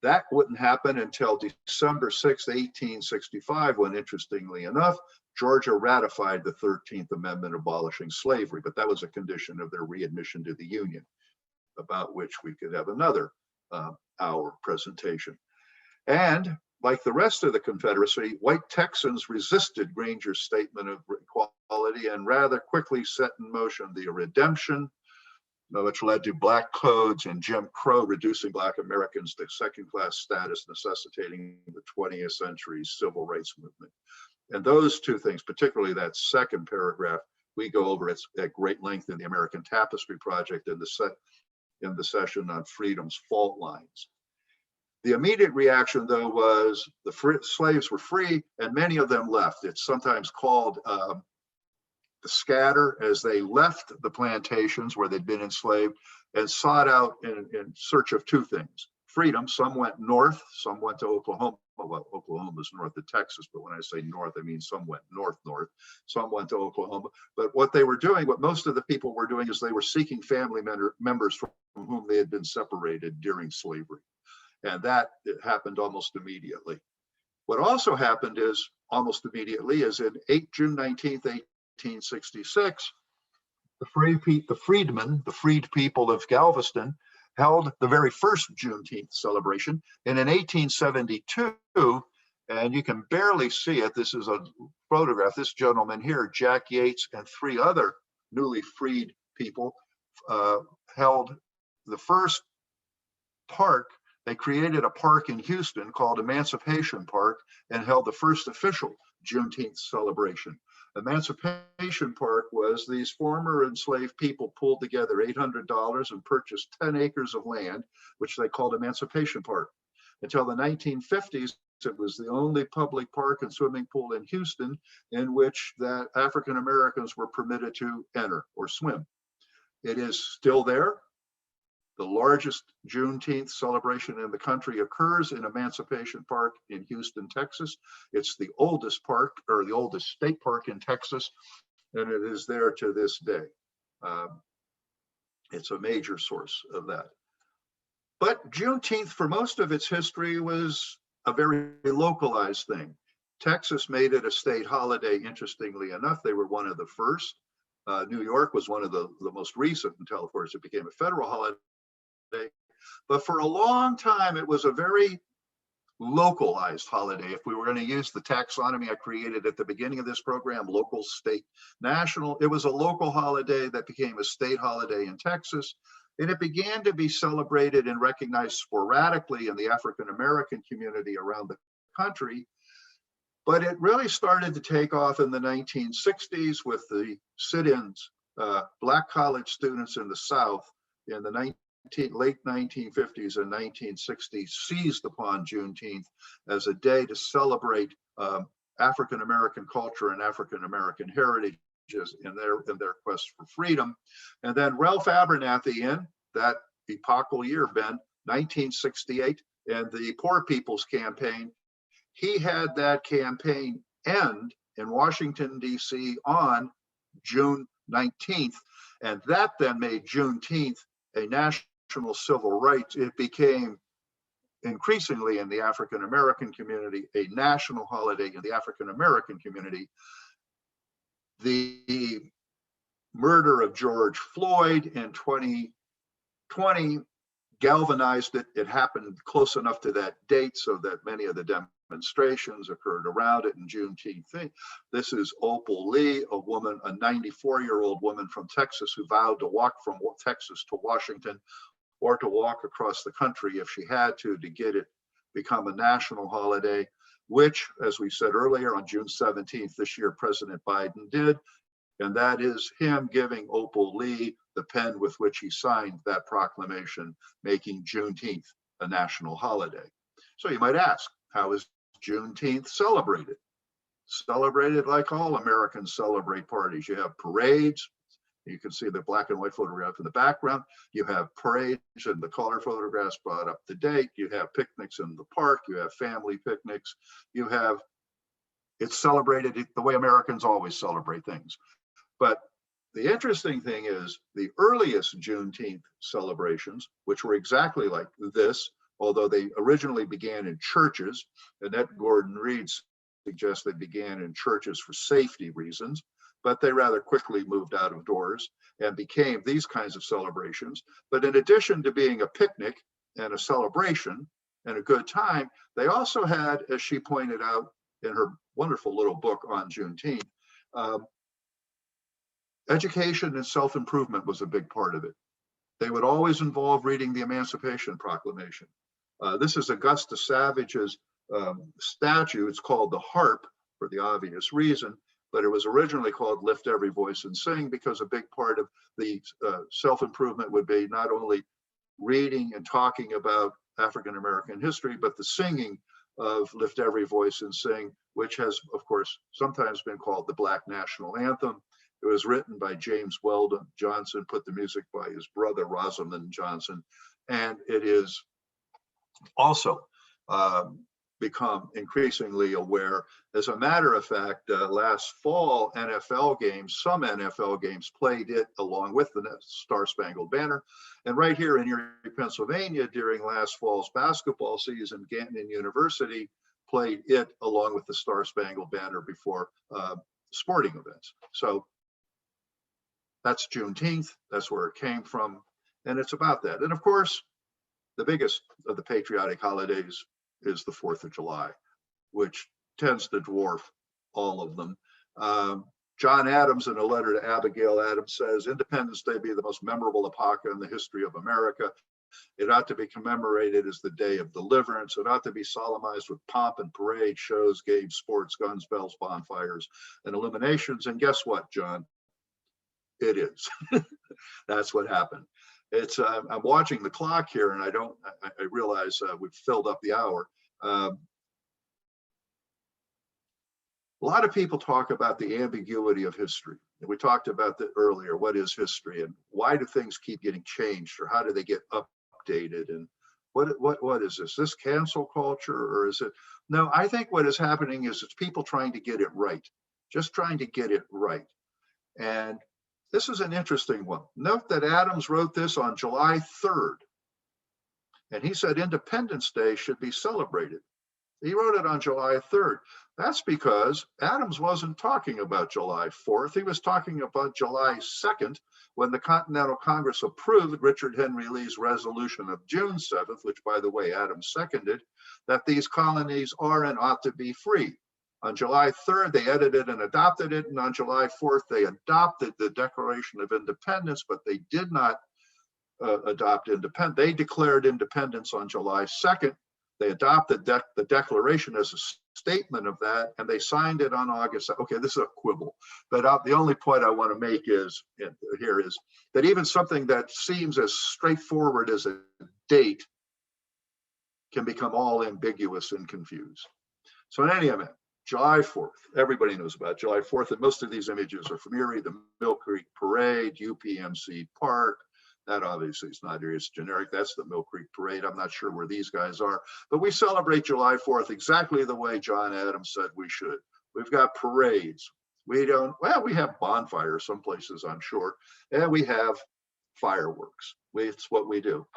That wouldn't happen until December 6, 1865, when, interestingly enough, Georgia ratified the 13th Amendment abolishing slavery, but that was a condition of their readmission to the Union, about which we could have another hour presentation. And like the rest of the Confederacy, white Texans resisted Granger's statement of equality and rather quickly set in motion the redemption, which led to black codes and Jim Crow, reducing Black Americans to second-class status, necessitating the 20th century's civil rights movement. And those two things, particularly that second paragraph, we go over at great length in the American Tapestry Project in the session on freedom's fault lines. The immediate reaction, though, was the slaves were free and many of them left. It's sometimes called the scatter, as they left the plantations where they'd been enslaved and sought out in search of 2 things. Freedom. Some went north, some went to Oklahoma. Well, Oklahoma's north of Texas, but when I say north, I mean some went north. Some went to Oklahoma. But what they were doing, what most of the people were doing, is they were seeking family members from whom they had been separated during slavery. And that happened almost immediately. What also happened is almost immediately is in June 19th, 1866, the freed people of Galveston held the very first Juneteenth celebration. And in 1872, and you can barely see it, this is a photograph, this gentleman here, Jack Yates, and 3 other newly freed people held the first park. They created a park in Houston called Emancipation Park and held the first official Juneteenth celebration. Emancipation Park was these former enslaved people pulled together $800 and purchased 10 acres of land, which they called Emancipation Park. Until the 1950s, it was the only public park and swimming pool in Houston in which that African Americans were permitted to enter or swim. It is still there. The largest Juneteenth celebration in the country occurs in Emancipation Park in Houston, Texas. It's the oldest park, or the oldest state park in Texas, and it is there to this day. It's a major source of that. But Juneteenth, for most of its history, was a very localized thing. Texas made it a state holiday, interestingly enough. They were one of the first. New York was one of the most recent, until, of course, it became a federal holiday. But for a long time, it was a very localized holiday. If we were going to use the taxonomy I created at the beginning of this program, local, state, national, it was a local holiday that became a state holiday in Texas. And it began to be celebrated and recognized sporadically in the African American community around the country. But it really started to take off in the 1960s with the sit-ins, Black college students in the South in the late 1950s and 1960s seized upon Juneteenth as a day to celebrate African American culture and African American heritage in their quest for freedom. And then Ralph Abernathy, in that epochal year, Ben, 1968, and the Poor People's Campaign, he had that campaign end in Washington, D.C. on June 19th. And that then made Juneteenth a national civil rights. It became increasingly in the African American community a national holiday in the African American community. The murder of George Floyd in 2020 galvanized it. It happened close enough to that date so that many of the demonstrations occurred around it in Juneteenth. This is Opal Lee, a woman, a 94-year-old woman from Texas who vowed to walk from Texas to Washington, or to walk across the country if she had to get it become a national holiday, which, as we said earlier, on June 17th this year, President Biden did. And that is him giving Opal Lee the pen with which he signed that proclamation, making Juneteenth a national holiday. So you might ask, how is Juneteenth celebrated? Celebrated like all Americans celebrate parties. You have parades. You can see the black and white photograph in the background. You have parades and the color photographs brought up to date. You have picnics in the park. You have family picnics. You have, it's celebrated the way Americans always celebrate things. But the interesting thing is the earliest Juneteenth celebrations, which were exactly like this, although they originally began in churches. Annette Gordon-Reed suggests they began in churches for safety reasons, but they rather quickly moved out of doors and became these kinds of celebrations. But in addition to being a picnic and a celebration and a good time, they also had, as she pointed out in her wonderful little book on Juneteenth, education and self-improvement was a big part of it. They would always involve reading the Emancipation Proclamation. This is Augusta Savage's statue. It's called the harp for the obvious reason, but it was originally called Lift Every Voice and Sing, because a big part of the self-improvement would be not only reading and talking about African American history, but the singing of Lift Every Voice and Sing, which has, of course, sometimes been called the Black National Anthem. It was written by James Weldon Johnson, put the music by his brother, Rosamond Johnson, and it is also become increasingly aware. As a matter of fact, last fall, NFL games, some NFL games played it along with the Star-Spangled Banner. And right here in Erie, Pennsylvania, during last fall's basketball season, Gantton University played it along with the Star-Spangled Banner before sporting events. So that's Juneteenth. That's where it came from. And it's about that. And of course, the biggest of the patriotic holidays is the 4th of July, which tends to dwarf all of them. John Adams, in a letter to Abigail Adams, says, Independence Day be the most memorable epoch in the history of America. It ought to be commemorated as the day of deliverance. It ought to be solemnized with pomp and parade, shows, games, sports, guns, bells, bonfires, and illuminations. And guess what, John? It is. That's what happened. It's I'm watching the clock here, and I realize we've filled up the hour. A lot of people talk about the ambiguity of history. And we talked about that earlier. What is history, and why do things keep getting changed, or how do they get updated? And what is this? This cancel culture, or is it? No, I think what is happening is it's people trying to get it right, just trying to get it right. And this is an interesting one. Note that Adams wrote this on July 3rd. And he said Independence Day should be celebrated. He wrote it on July 3rd. That's because Adams wasn't talking about July 4th. He was talking about July 2nd, when the Continental Congress approved Richard Henry Lee's resolution of June 7th, which, by the way, Adams seconded, that these colonies are and ought to be free. On July 3rd, they edited and adopted it. And on July 4th, they adopted the Declaration of Independence, but they did not adopt independence. They declared independence on July 2nd. They adopted the Declaration as a statement of that, and they signed it on August. Okay, this is a quibble, but the only point I want to make is here is that even something that seems as straightforward as a date can become all ambiguous and confused. So in any event, July 4th, everybody knows about July 4th, and most of these images are from Erie, the Mill Creek Parade, UPMC Park. That obviously is not Erie, it's generic. That's the Mill Creek Parade. I'm not sure where these guys are, but we celebrate July 4th exactly the way John Adams said we should. We've got parades. We have bonfires some places, I'm sure, and we have fireworks. It's what we do.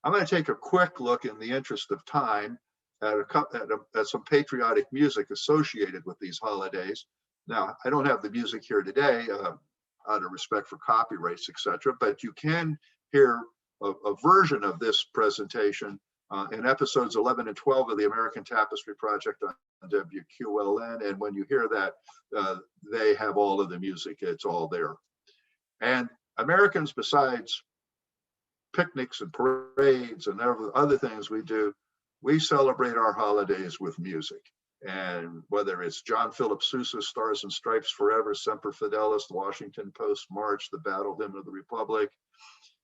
I'm going to take a quick look in the interest of time at some patriotic music associated with these holidays. Now, I don't have the music here today out of respect for copyrights, etc., but you can hear a version of this presentation in episodes 11 and 12 of the American Tapestry Project on WQLN. And when you hear that, they have all of the music. It's all there. And Americans, besides picnics and parades and other things we do, we celebrate our holidays with music. And whether it's John Philip Sousa's Stars and Stripes Forever, Semper Fidelis, the Washington Post March, the Battle Hymn of the Republic,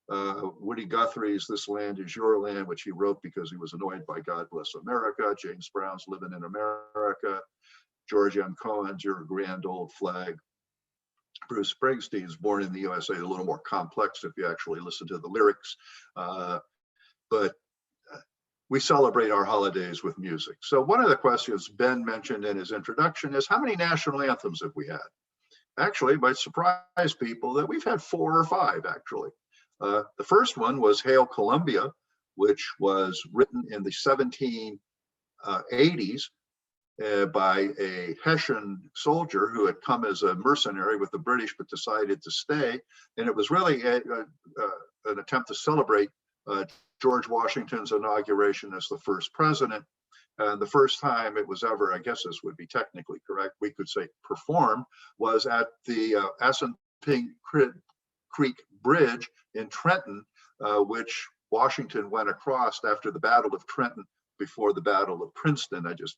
Woody Guthrie's This Land Is Your Land, which he wrote because he was annoyed by God Bless America, James Brown's Living in America, George M. Cohen's Your Grand Old Flag, Bruce Springsteen's Born in the USA, a little more complex if you actually listen to the lyrics, but we celebrate our holidays with music. So one of the questions Ben mentioned in his introduction is, how many national anthems have we had? Actually, it might surprise people that we've had 4 or 5, actually. The first one was Hail Columbia, which was written in the 1780s by a Hessian soldier who had come as a mercenary with the British but decided to stay. And it was really an attempt to celebrate George Washington's inauguration as the first president. And the first time it was ever, I guess this would be technically correct, we could say performed, was at the Assunpink Creek Bridge in Trenton, which Washington went across after the Battle of Trenton, before the Battle of Princeton. I just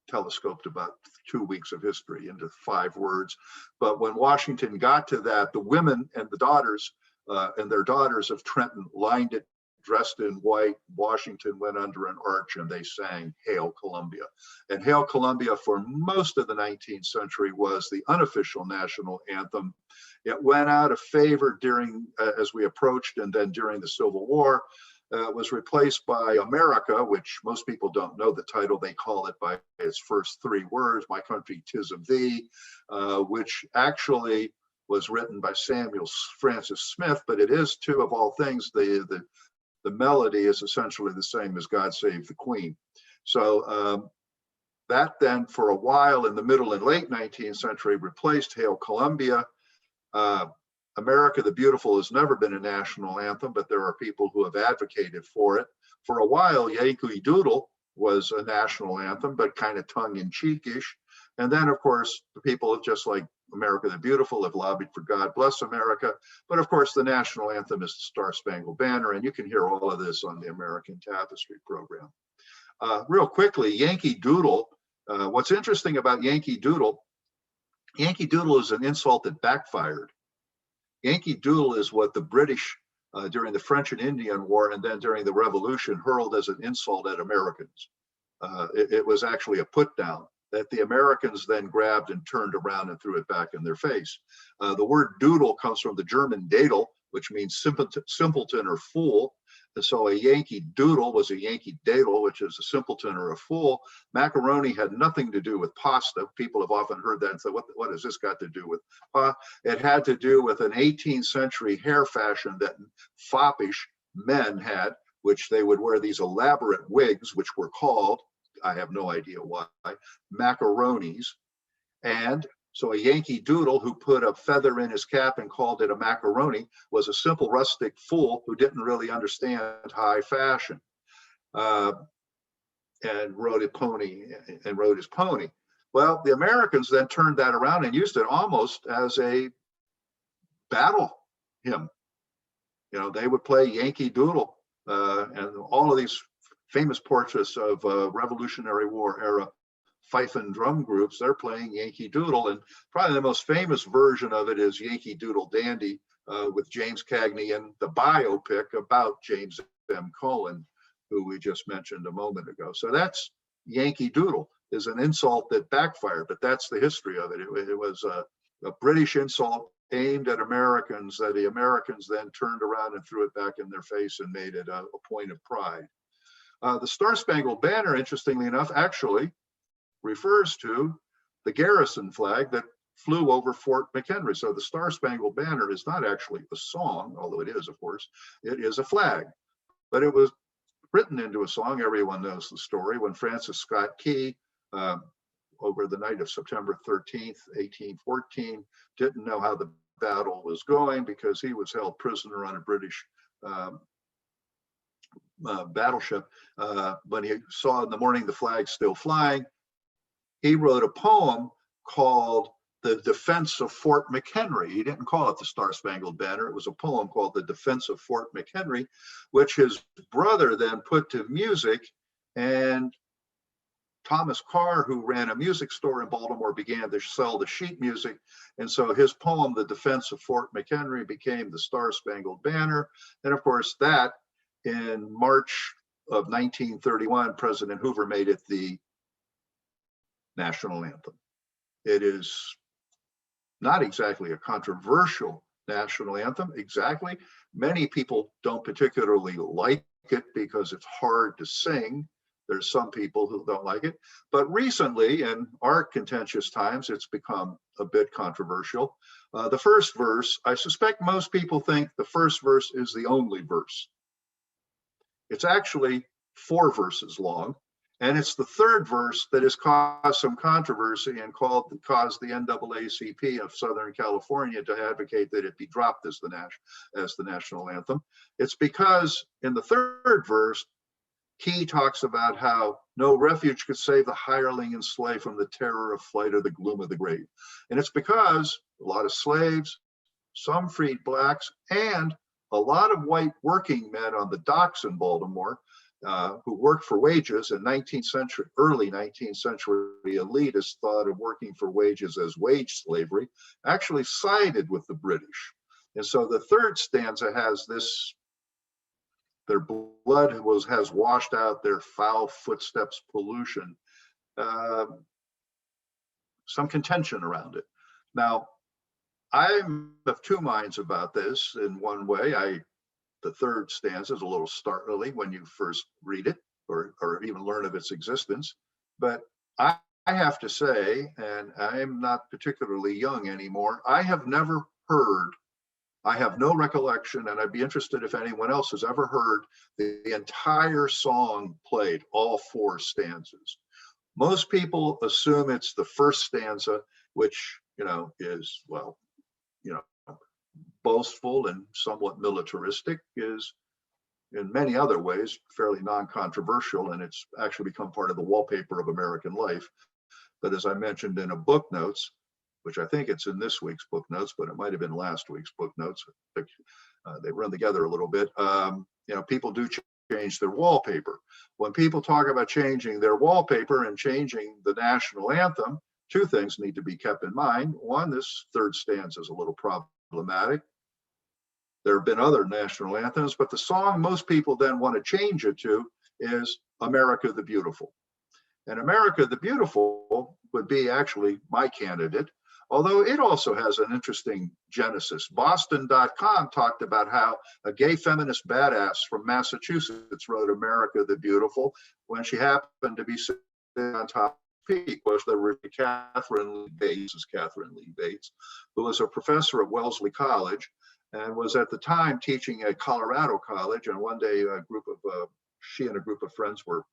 telescoped about 2 weeks of history into 5 words. But when Washington got to that, the women and the daughters and their daughters of Trenton lined it, dressed in white. Washington went under an arch and they sang Hail Columbia. And Hail Columbia for most of the 19th century was the unofficial national anthem. It went out of favor during, as we approached, and then during the Civil War. Was replaced by America, which most people don't know the title. They call it by its first 3 words, My Country 'Tis of Thee, which actually was written by Samuel Francis Smith, but it is, too, of all things, the melody is essentially the same as God Save the Queen. So that then, for a while in the middle and late 19th century, replaced Hail Columbia. America the Beautiful has never been a national anthem, but there are people who have advocated for it. For a while, Yankee Doodle was a national anthem, but kind of tongue-in-cheekish. And then, of course, the people just like America the Beautiful have lobbied for God Bless America. But of course, the national anthem is the Star-Spangled Banner, and you can hear all of this on the American Tapestry program. Real quickly, Yankee Doodle. What's interesting about Yankee Doodle is an insult that backfired. Yankee Doodle is what the British during the French and Indian War and then during the Revolution hurled as an insult at Americans. It was actually a put down that the Americans then grabbed and turned around and threw it back in their face. The word doodle comes from the German Dadel, which means simpleton or fool. And so a Yankee Doodle was a Yankee Dadel, which is a simpleton or a fool. Macaroni had nothing to do with pasta. People have often heard that and said, what has this got to do with pasta? It had to do with an 18th century hair fashion that foppish men had, which they would wear these elaborate wigs, which were called, I have no idea why, macaronis. And so a Yankee Doodle who put a feather in his cap and called it a macaroni was a simple rustic fool who didn't really understand high fashion, and rode his pony. Well, the Americans then turned that around and used it almost as a battle hymn. You know, they would play Yankee Doodle, and all of these famous portraits of Revolutionary War era fife and drum groups. They're playing Yankee Doodle, and probably the most famous version of it is Yankee Doodle Dandy with James Cagney and the biopic about James M. Cullen, who we just mentioned a moment ago. So that's Yankee Doodle, is an insult that backfired, but that's the history of it. It was a British insult aimed at Americans that the Americans then turned around and threw it back in their face and made it a point of pride. The Star-Spangled Banner, interestingly enough, actually refers to the garrison flag that flew over Fort McHenry. So the Star-Spangled Banner is not actually a song, although it is, of course, it is a flag. But it was written into a song. Everyone knows the story when Francis Scott Key, over the night of September 13th, 1814, didn't know how the battle was going because he was held prisoner on a British battleship. When he saw in the morning the flag still flying, he wrote a poem called The Defense of Fort McHenry. He didn't call it the Star-Spangled Banner. It was a poem called The Defense of Fort McHenry, which his brother then put to music. And Thomas Carr, who ran a music store in Baltimore, began to sell the sheet music. And so his poem, The Defense of Fort McHenry, became the Star-Spangled Banner. And of course, that in March of 1931, President Hoover made it the national anthem. It is not exactly a controversial national anthem, exactly. Many people don't particularly like it because it's hard to sing. There's some people who don't like it. But recently, in our contentious times, it's become a bit controversial. The first verse, I suspect most people think the first verse is the only verse. It's actually 4 verses long. And it's the third verse that has caused some controversy and caused the NAACP of Southern California to advocate that it be dropped as the national anthem. It's because in the third verse, Key talks about how no refuge could save the hireling and slave from the terror of flight or the gloom of the grave. And it's because a lot of slaves, some freed blacks, and a lot of white working men on the docks in Baltimore who worked for wages in early 19th century elitists thought of working for wages as wage slavery, actually sided with the British. And so the third stanza has this: their blood has washed out their foul footsteps pollution. Some contention around it. Now, I'm of 2 minds about this. In one way, the third stanza is a little startling when you first read it or even learn of its existence. But I have to say, and I'm not particularly young anymore, I have never heard, I have no recollection, and I'd be interested if anyone else has ever heard the entire song played, all 4 stanzas. Most people assume it's the first stanza, which, is, well, boastful and somewhat militaristic, is in many other ways fairly non-controversial, and it's actually become part of the wallpaper of American life. But as I mentioned in a book notes, which I think it's in this week's book notes, but it might have been last week's book notes, they run together a little bit, people do change their wallpaper. When people talk about changing their wallpaper and changing the national anthem, 2 things need to be kept in mind. One, this third stanza is a little problematic. There have been other national anthems, but the song most people then want to change it to is America the Beautiful. And America the Beautiful would be actually my candidate, although it also has an interesting genesis. Boston.com talked about how a gay feminist badass from Massachusetts wrote America the Beautiful when she happened to be sitting on top of the peak. Was there Catherine Lee Bates, who was a professor at Wellesley College and was at the time teaching at Colorado College. And one day she and a group of friends were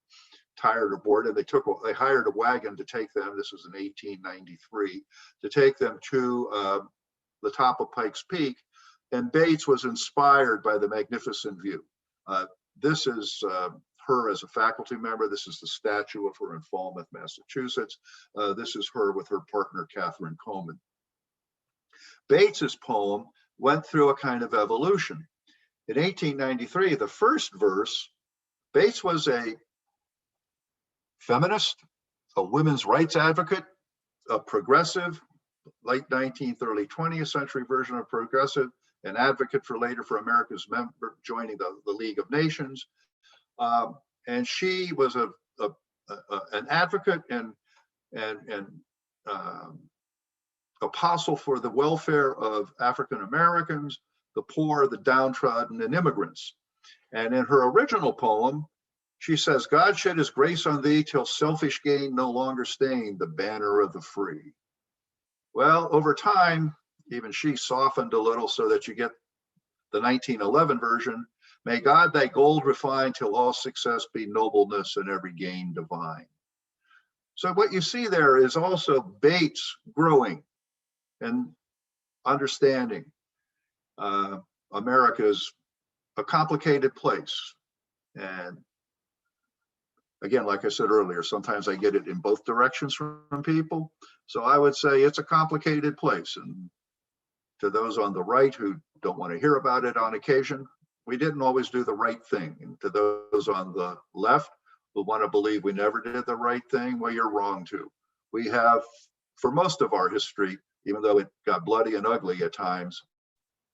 tired or bored, and they hired a wagon to take them, this was in 1893, to take them to the top of Pikes Peak. And Bates was inspired by the magnificent view. This is her as a faculty member. This is the statue of her in Falmouth, Massachusetts. This is her with her partner, Catherine Coleman. Bates's poem went through a kind of evolution. In 1893, the first verse, Bates was a feminist, a women's rights advocate, a progressive, late 19th, early 20th century version of progressive, an advocate for later for America's member joining the League of Nations. And she was an advocate and apostle for the welfare of African Americans, the poor, the downtrodden, and immigrants. And in her original poem, she says, God shed his grace on thee till selfish gain no longer stain the banner of the free. Well, over time, even she softened a little so that you get the 1911 version. May God thy gold refine till all success be nobleness and every gain divine. So what you see there is also Bates growing and understanding America's a complicated place. And again, like I said earlier, sometimes I get it in both directions from people. So I would say it's a complicated place. And to those on the right who don't want to hear about it on occasion, we didn't always do the right thing. And to those on the left who want to believe we never did the right thing, well, you're wrong too. We have, for most of our history, even though it got bloody and ugly at times,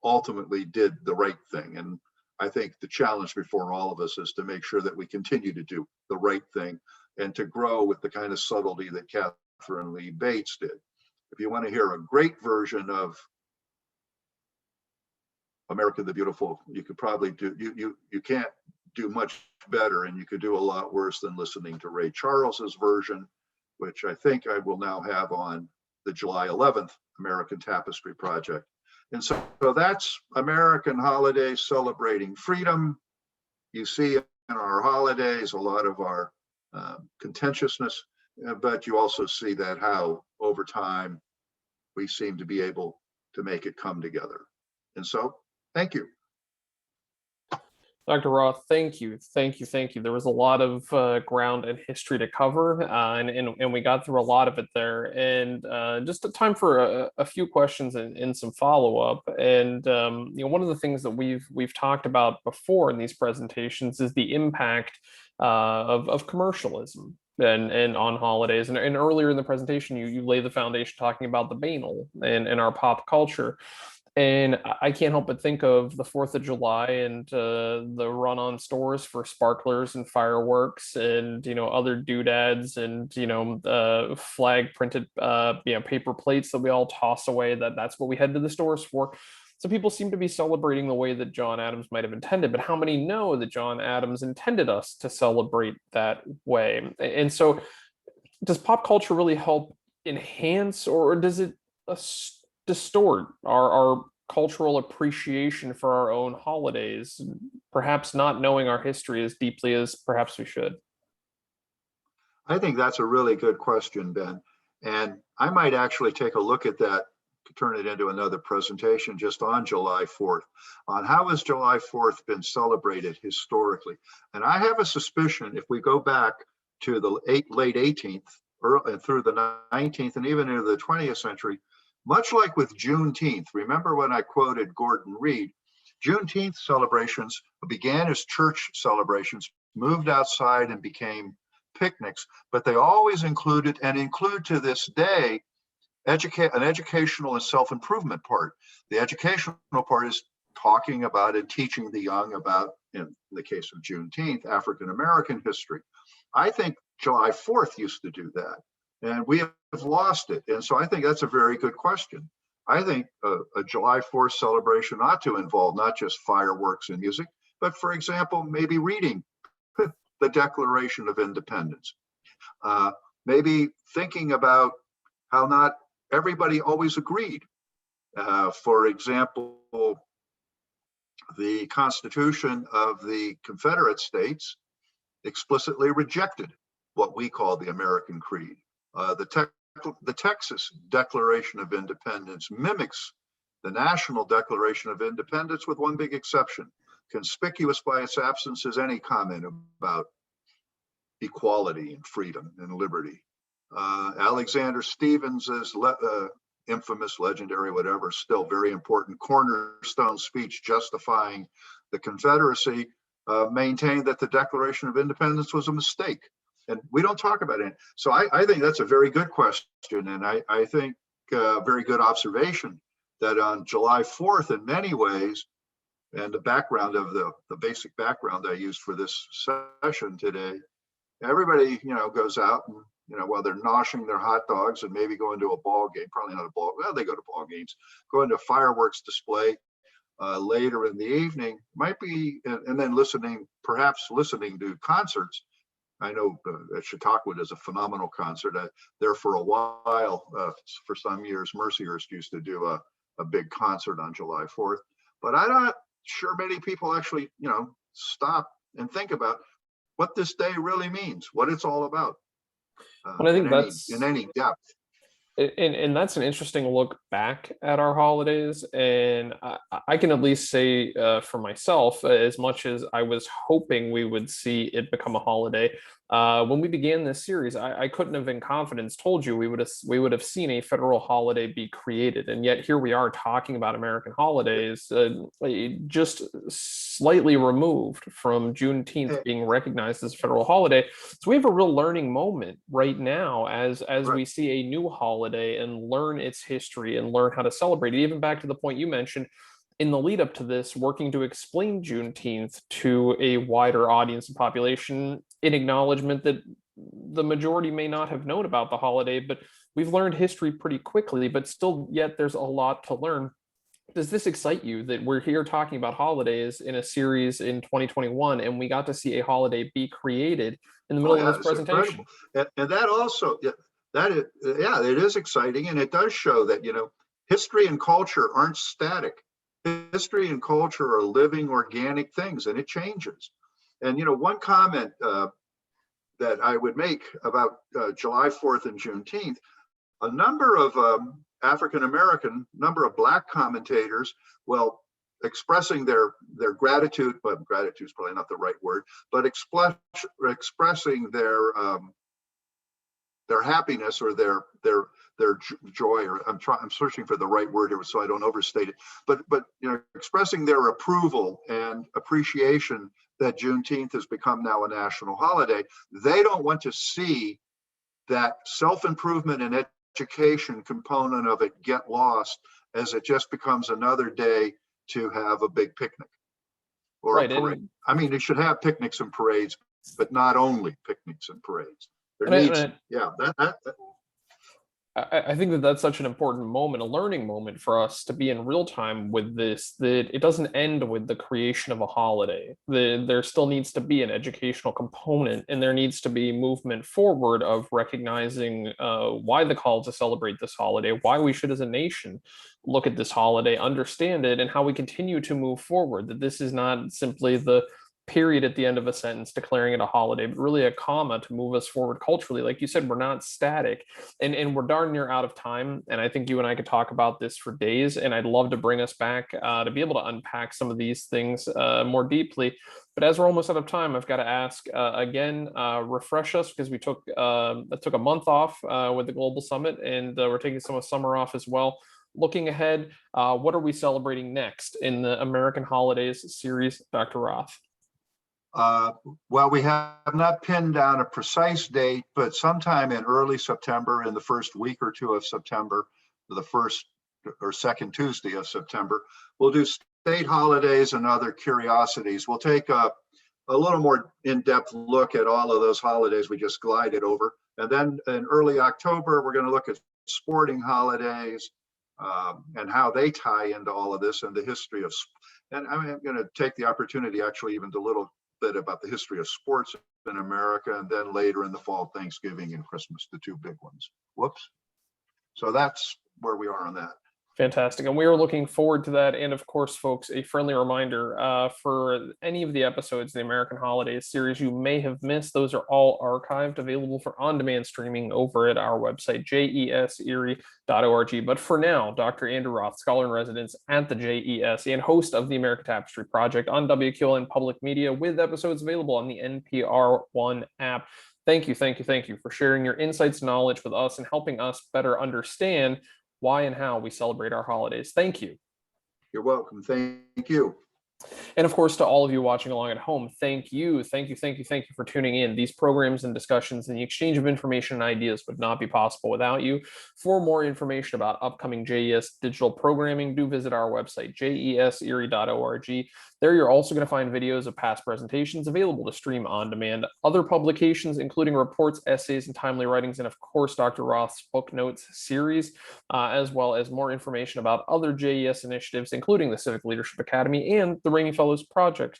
ultimately did the right thing. And I think the challenge before all of us is to make sure that we continue to do the right thing and to grow with the kind of subtlety that Catherine Lee Bates did. If you want to hear a great version of America the Beautiful, you could probably do, you can't do much better, and you could do a lot worse than listening to Ray Charles's version, which I think I will now have on the July 11th American Tapestry Project. And so that's American holidays celebrating freedom. You see in our holidays a lot of our contentiousness, but you also see that how over time we seem to be able to make it come together. And so, thank you.
Dr. Roth, thank you. There was a lot of ground and history to cover, and we got through a lot of it there. And just time for a few questions and some follow-up. And one of the things that we've talked about before in these presentations is the impact of commercialism and on holidays. And earlier in the presentation, you lay the foundation talking about the banal and our pop culture. And I can't help but think of the 4th of July and the run on stores for sparklers and fireworks and, other doodads and, flag printed, paper plates that we all toss away. That's what we head to the stores for. So people seem to be celebrating the way that John Adams might have intended, but how many know that John Adams intended us to celebrate that way? And so does pop culture really help enhance, or does it distort our cultural appreciation for our own holidays, perhaps not knowing our history as deeply as perhaps we should?
I think that's a really good question, Ben. And I might actually take a look at that to turn it into another presentation just on July 4th, on how has July 4th been celebrated historically. And I have a suspicion if we go back to the late 18th through the 19th and even into the 20th century, much like with Juneteenth, remember when I quoted Gordon-Reed, Juneteenth celebrations began as church celebrations, moved outside and became picnics, but they always included and include to this day an educational and self-improvement part. The educational part is talking about and teaching the young about, in the case of Juneteenth, African-American history. I think July 4th used to do that. And we have lost it. And so I think that's a very good question. I think a July 4th celebration ought to involve not just fireworks and music, but for example, maybe reading the Declaration of Independence. Maybe thinking about how not everybody always agreed. For example, the Constitution of the Confederate States explicitly rejected what we call the American Creed. The Texas Declaration of Independence mimics the National Declaration of Independence with one big exception. Conspicuous by its absence is any comment about equality and freedom and liberty. Alexander Stevens's infamous, legendary, whatever, still very important cornerstone speech justifying the Confederacy maintained that the Declaration of Independence was a mistake. And we don't talk about it. So I think that's a very good question. And I think a very good observation that on July 4th, in many ways, and the background of the basic background I used for this session today, everybody, goes out and, while they're noshing their hot dogs and maybe going to a ball game, probably not a ball, well, they go to ball games, going to a fireworks display later in the evening, might be, and then perhaps listening to concerts. I know Chautauqua is a phenomenal concert. There for a while, for some years, Mercyhurst used to do a big concert on July 4th. But I'm not sure many people actually, stop and think about what this day really means, what it's all about.
And I think
in any depth.
And that's an interesting look back at our holidays. And I can at least say for myself, as much as I was hoping we would see it become a holiday, when we began this series, I couldn't have in confidence told you we would have seen a federal holiday be created. And yet here we are talking about American holidays, just slightly removed from Juneteenth being recognized as a federal holiday. So we have a real learning moment right now as
Right.
we see a new holiday and learn its history and learn how to celebrate it. Even back to the point you mentioned, in the lead up to this, working to explain Juneteenth to a wider audience and population in acknowledgement that the majority may not have known about the holiday, but we've learned history pretty quickly, but still yet there's a lot to learn. Does this excite you that we're here talking about holidays in a series in 2021 and we got to see a holiday be created in the middle of this presentation?
Incredible. And that also, it is exciting. And it does show that, history and culture aren't static. History and culture are living, organic things, and it changes. And one comment that I would make about July 4th and Juneteenth, a number of African American, number of Black commentators, expressing their gratitude, but gratitude is probably not the right word, but expressing their happiness or their joy, or I'm searching for the right word here so I don't overstate it, but expressing their approval and appreciation that Juneteenth has become now a national holiday. They don't want to see that self-improvement and education component of it get lost as it just becomes another day to have a big picnic or a parade. I mean, they should have picnics and parades, but not only picnics and parades.
I think that that's such an important moment, a learning moment for us to be in real time with this, that it doesn't end with the creation of a holiday. There still needs to be an educational component, and there needs to be movement forward of recognizing why the call to celebrate this holiday, why we should as a nation look at this holiday, understand it, and how we continue to move forward, that this is not simply the period at the end of a sentence declaring it a holiday, but really a comma to move us forward culturally. Like you said, we're not static, and we're darn near out of time. And I think you and I could talk about this for days, and I'd love to bring us back to be able to unpack some of these things more deeply. But as we're almost out of time, I've got to ask again, refresh us, because we took a month off with the Global Summit, and we're taking some of summer off as well. Looking ahead, what are we celebrating next in the American Holidays series, Dr. Roth?
Well, we have not pinned down a precise date, but sometime in early September, in the first week or two of September, the first or second Tuesday of September, we'll do state holidays and other curiosities. We'll take a little more in-depth look at all of those holidays we just glided over. And then in early October, we're going to look at sporting holidays and how they tie into all of this and the history of, and I'm going to take the opportunity actually even to little bit about the history of sports in America, and then later in the fall, Thanksgiving and Christmas, the two big ones. Whoops. So that's where we are on that.
Fantastic. And we are looking forward to that. And of course, folks, a friendly reminder for any of the episodes of the American Holidays series you may have missed, those are all archived, available for on-demand streaming over at our website, jeserie.org. But for now, Dr. Andrew Roth, scholar in residence at the JES and host of the American Tapestry Project on WQLN Public Media, with episodes available on the NPR One app. Thank you for sharing your insights and knowledge with us and helping us better understand why and how we celebrate our holidays. Thank you.
You're welcome. Thank you.
And of course, to all of you watching along at home, thank you, thank you, thank you, thank you for tuning in. These programs and discussions and the exchange of information and ideas would not be possible without you. For more information about upcoming JES digital programming, do visit our website, jeserie.org. There you're also going to find videos of past presentations available to stream on demand, other publications, including reports, essays, and timely writings, and of course, Dr. Roth's book notes series, as well as more information about other JES initiatives, including the Civic Leadership Academy and the Ringing Fellows Project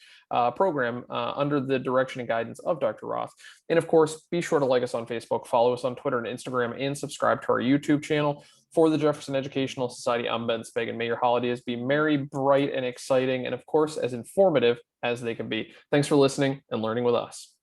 program under the direction and guidance of Dr. Roth. And of course, be sure to like us on Facebook, follow us on Twitter and Instagram, and subscribe to our YouTube channel. For the Jefferson Educational Society, I'm Ben Speg, and may your holidays be merry, bright, and exciting, and of course, as informative as they can be. Thanks for listening and learning with us.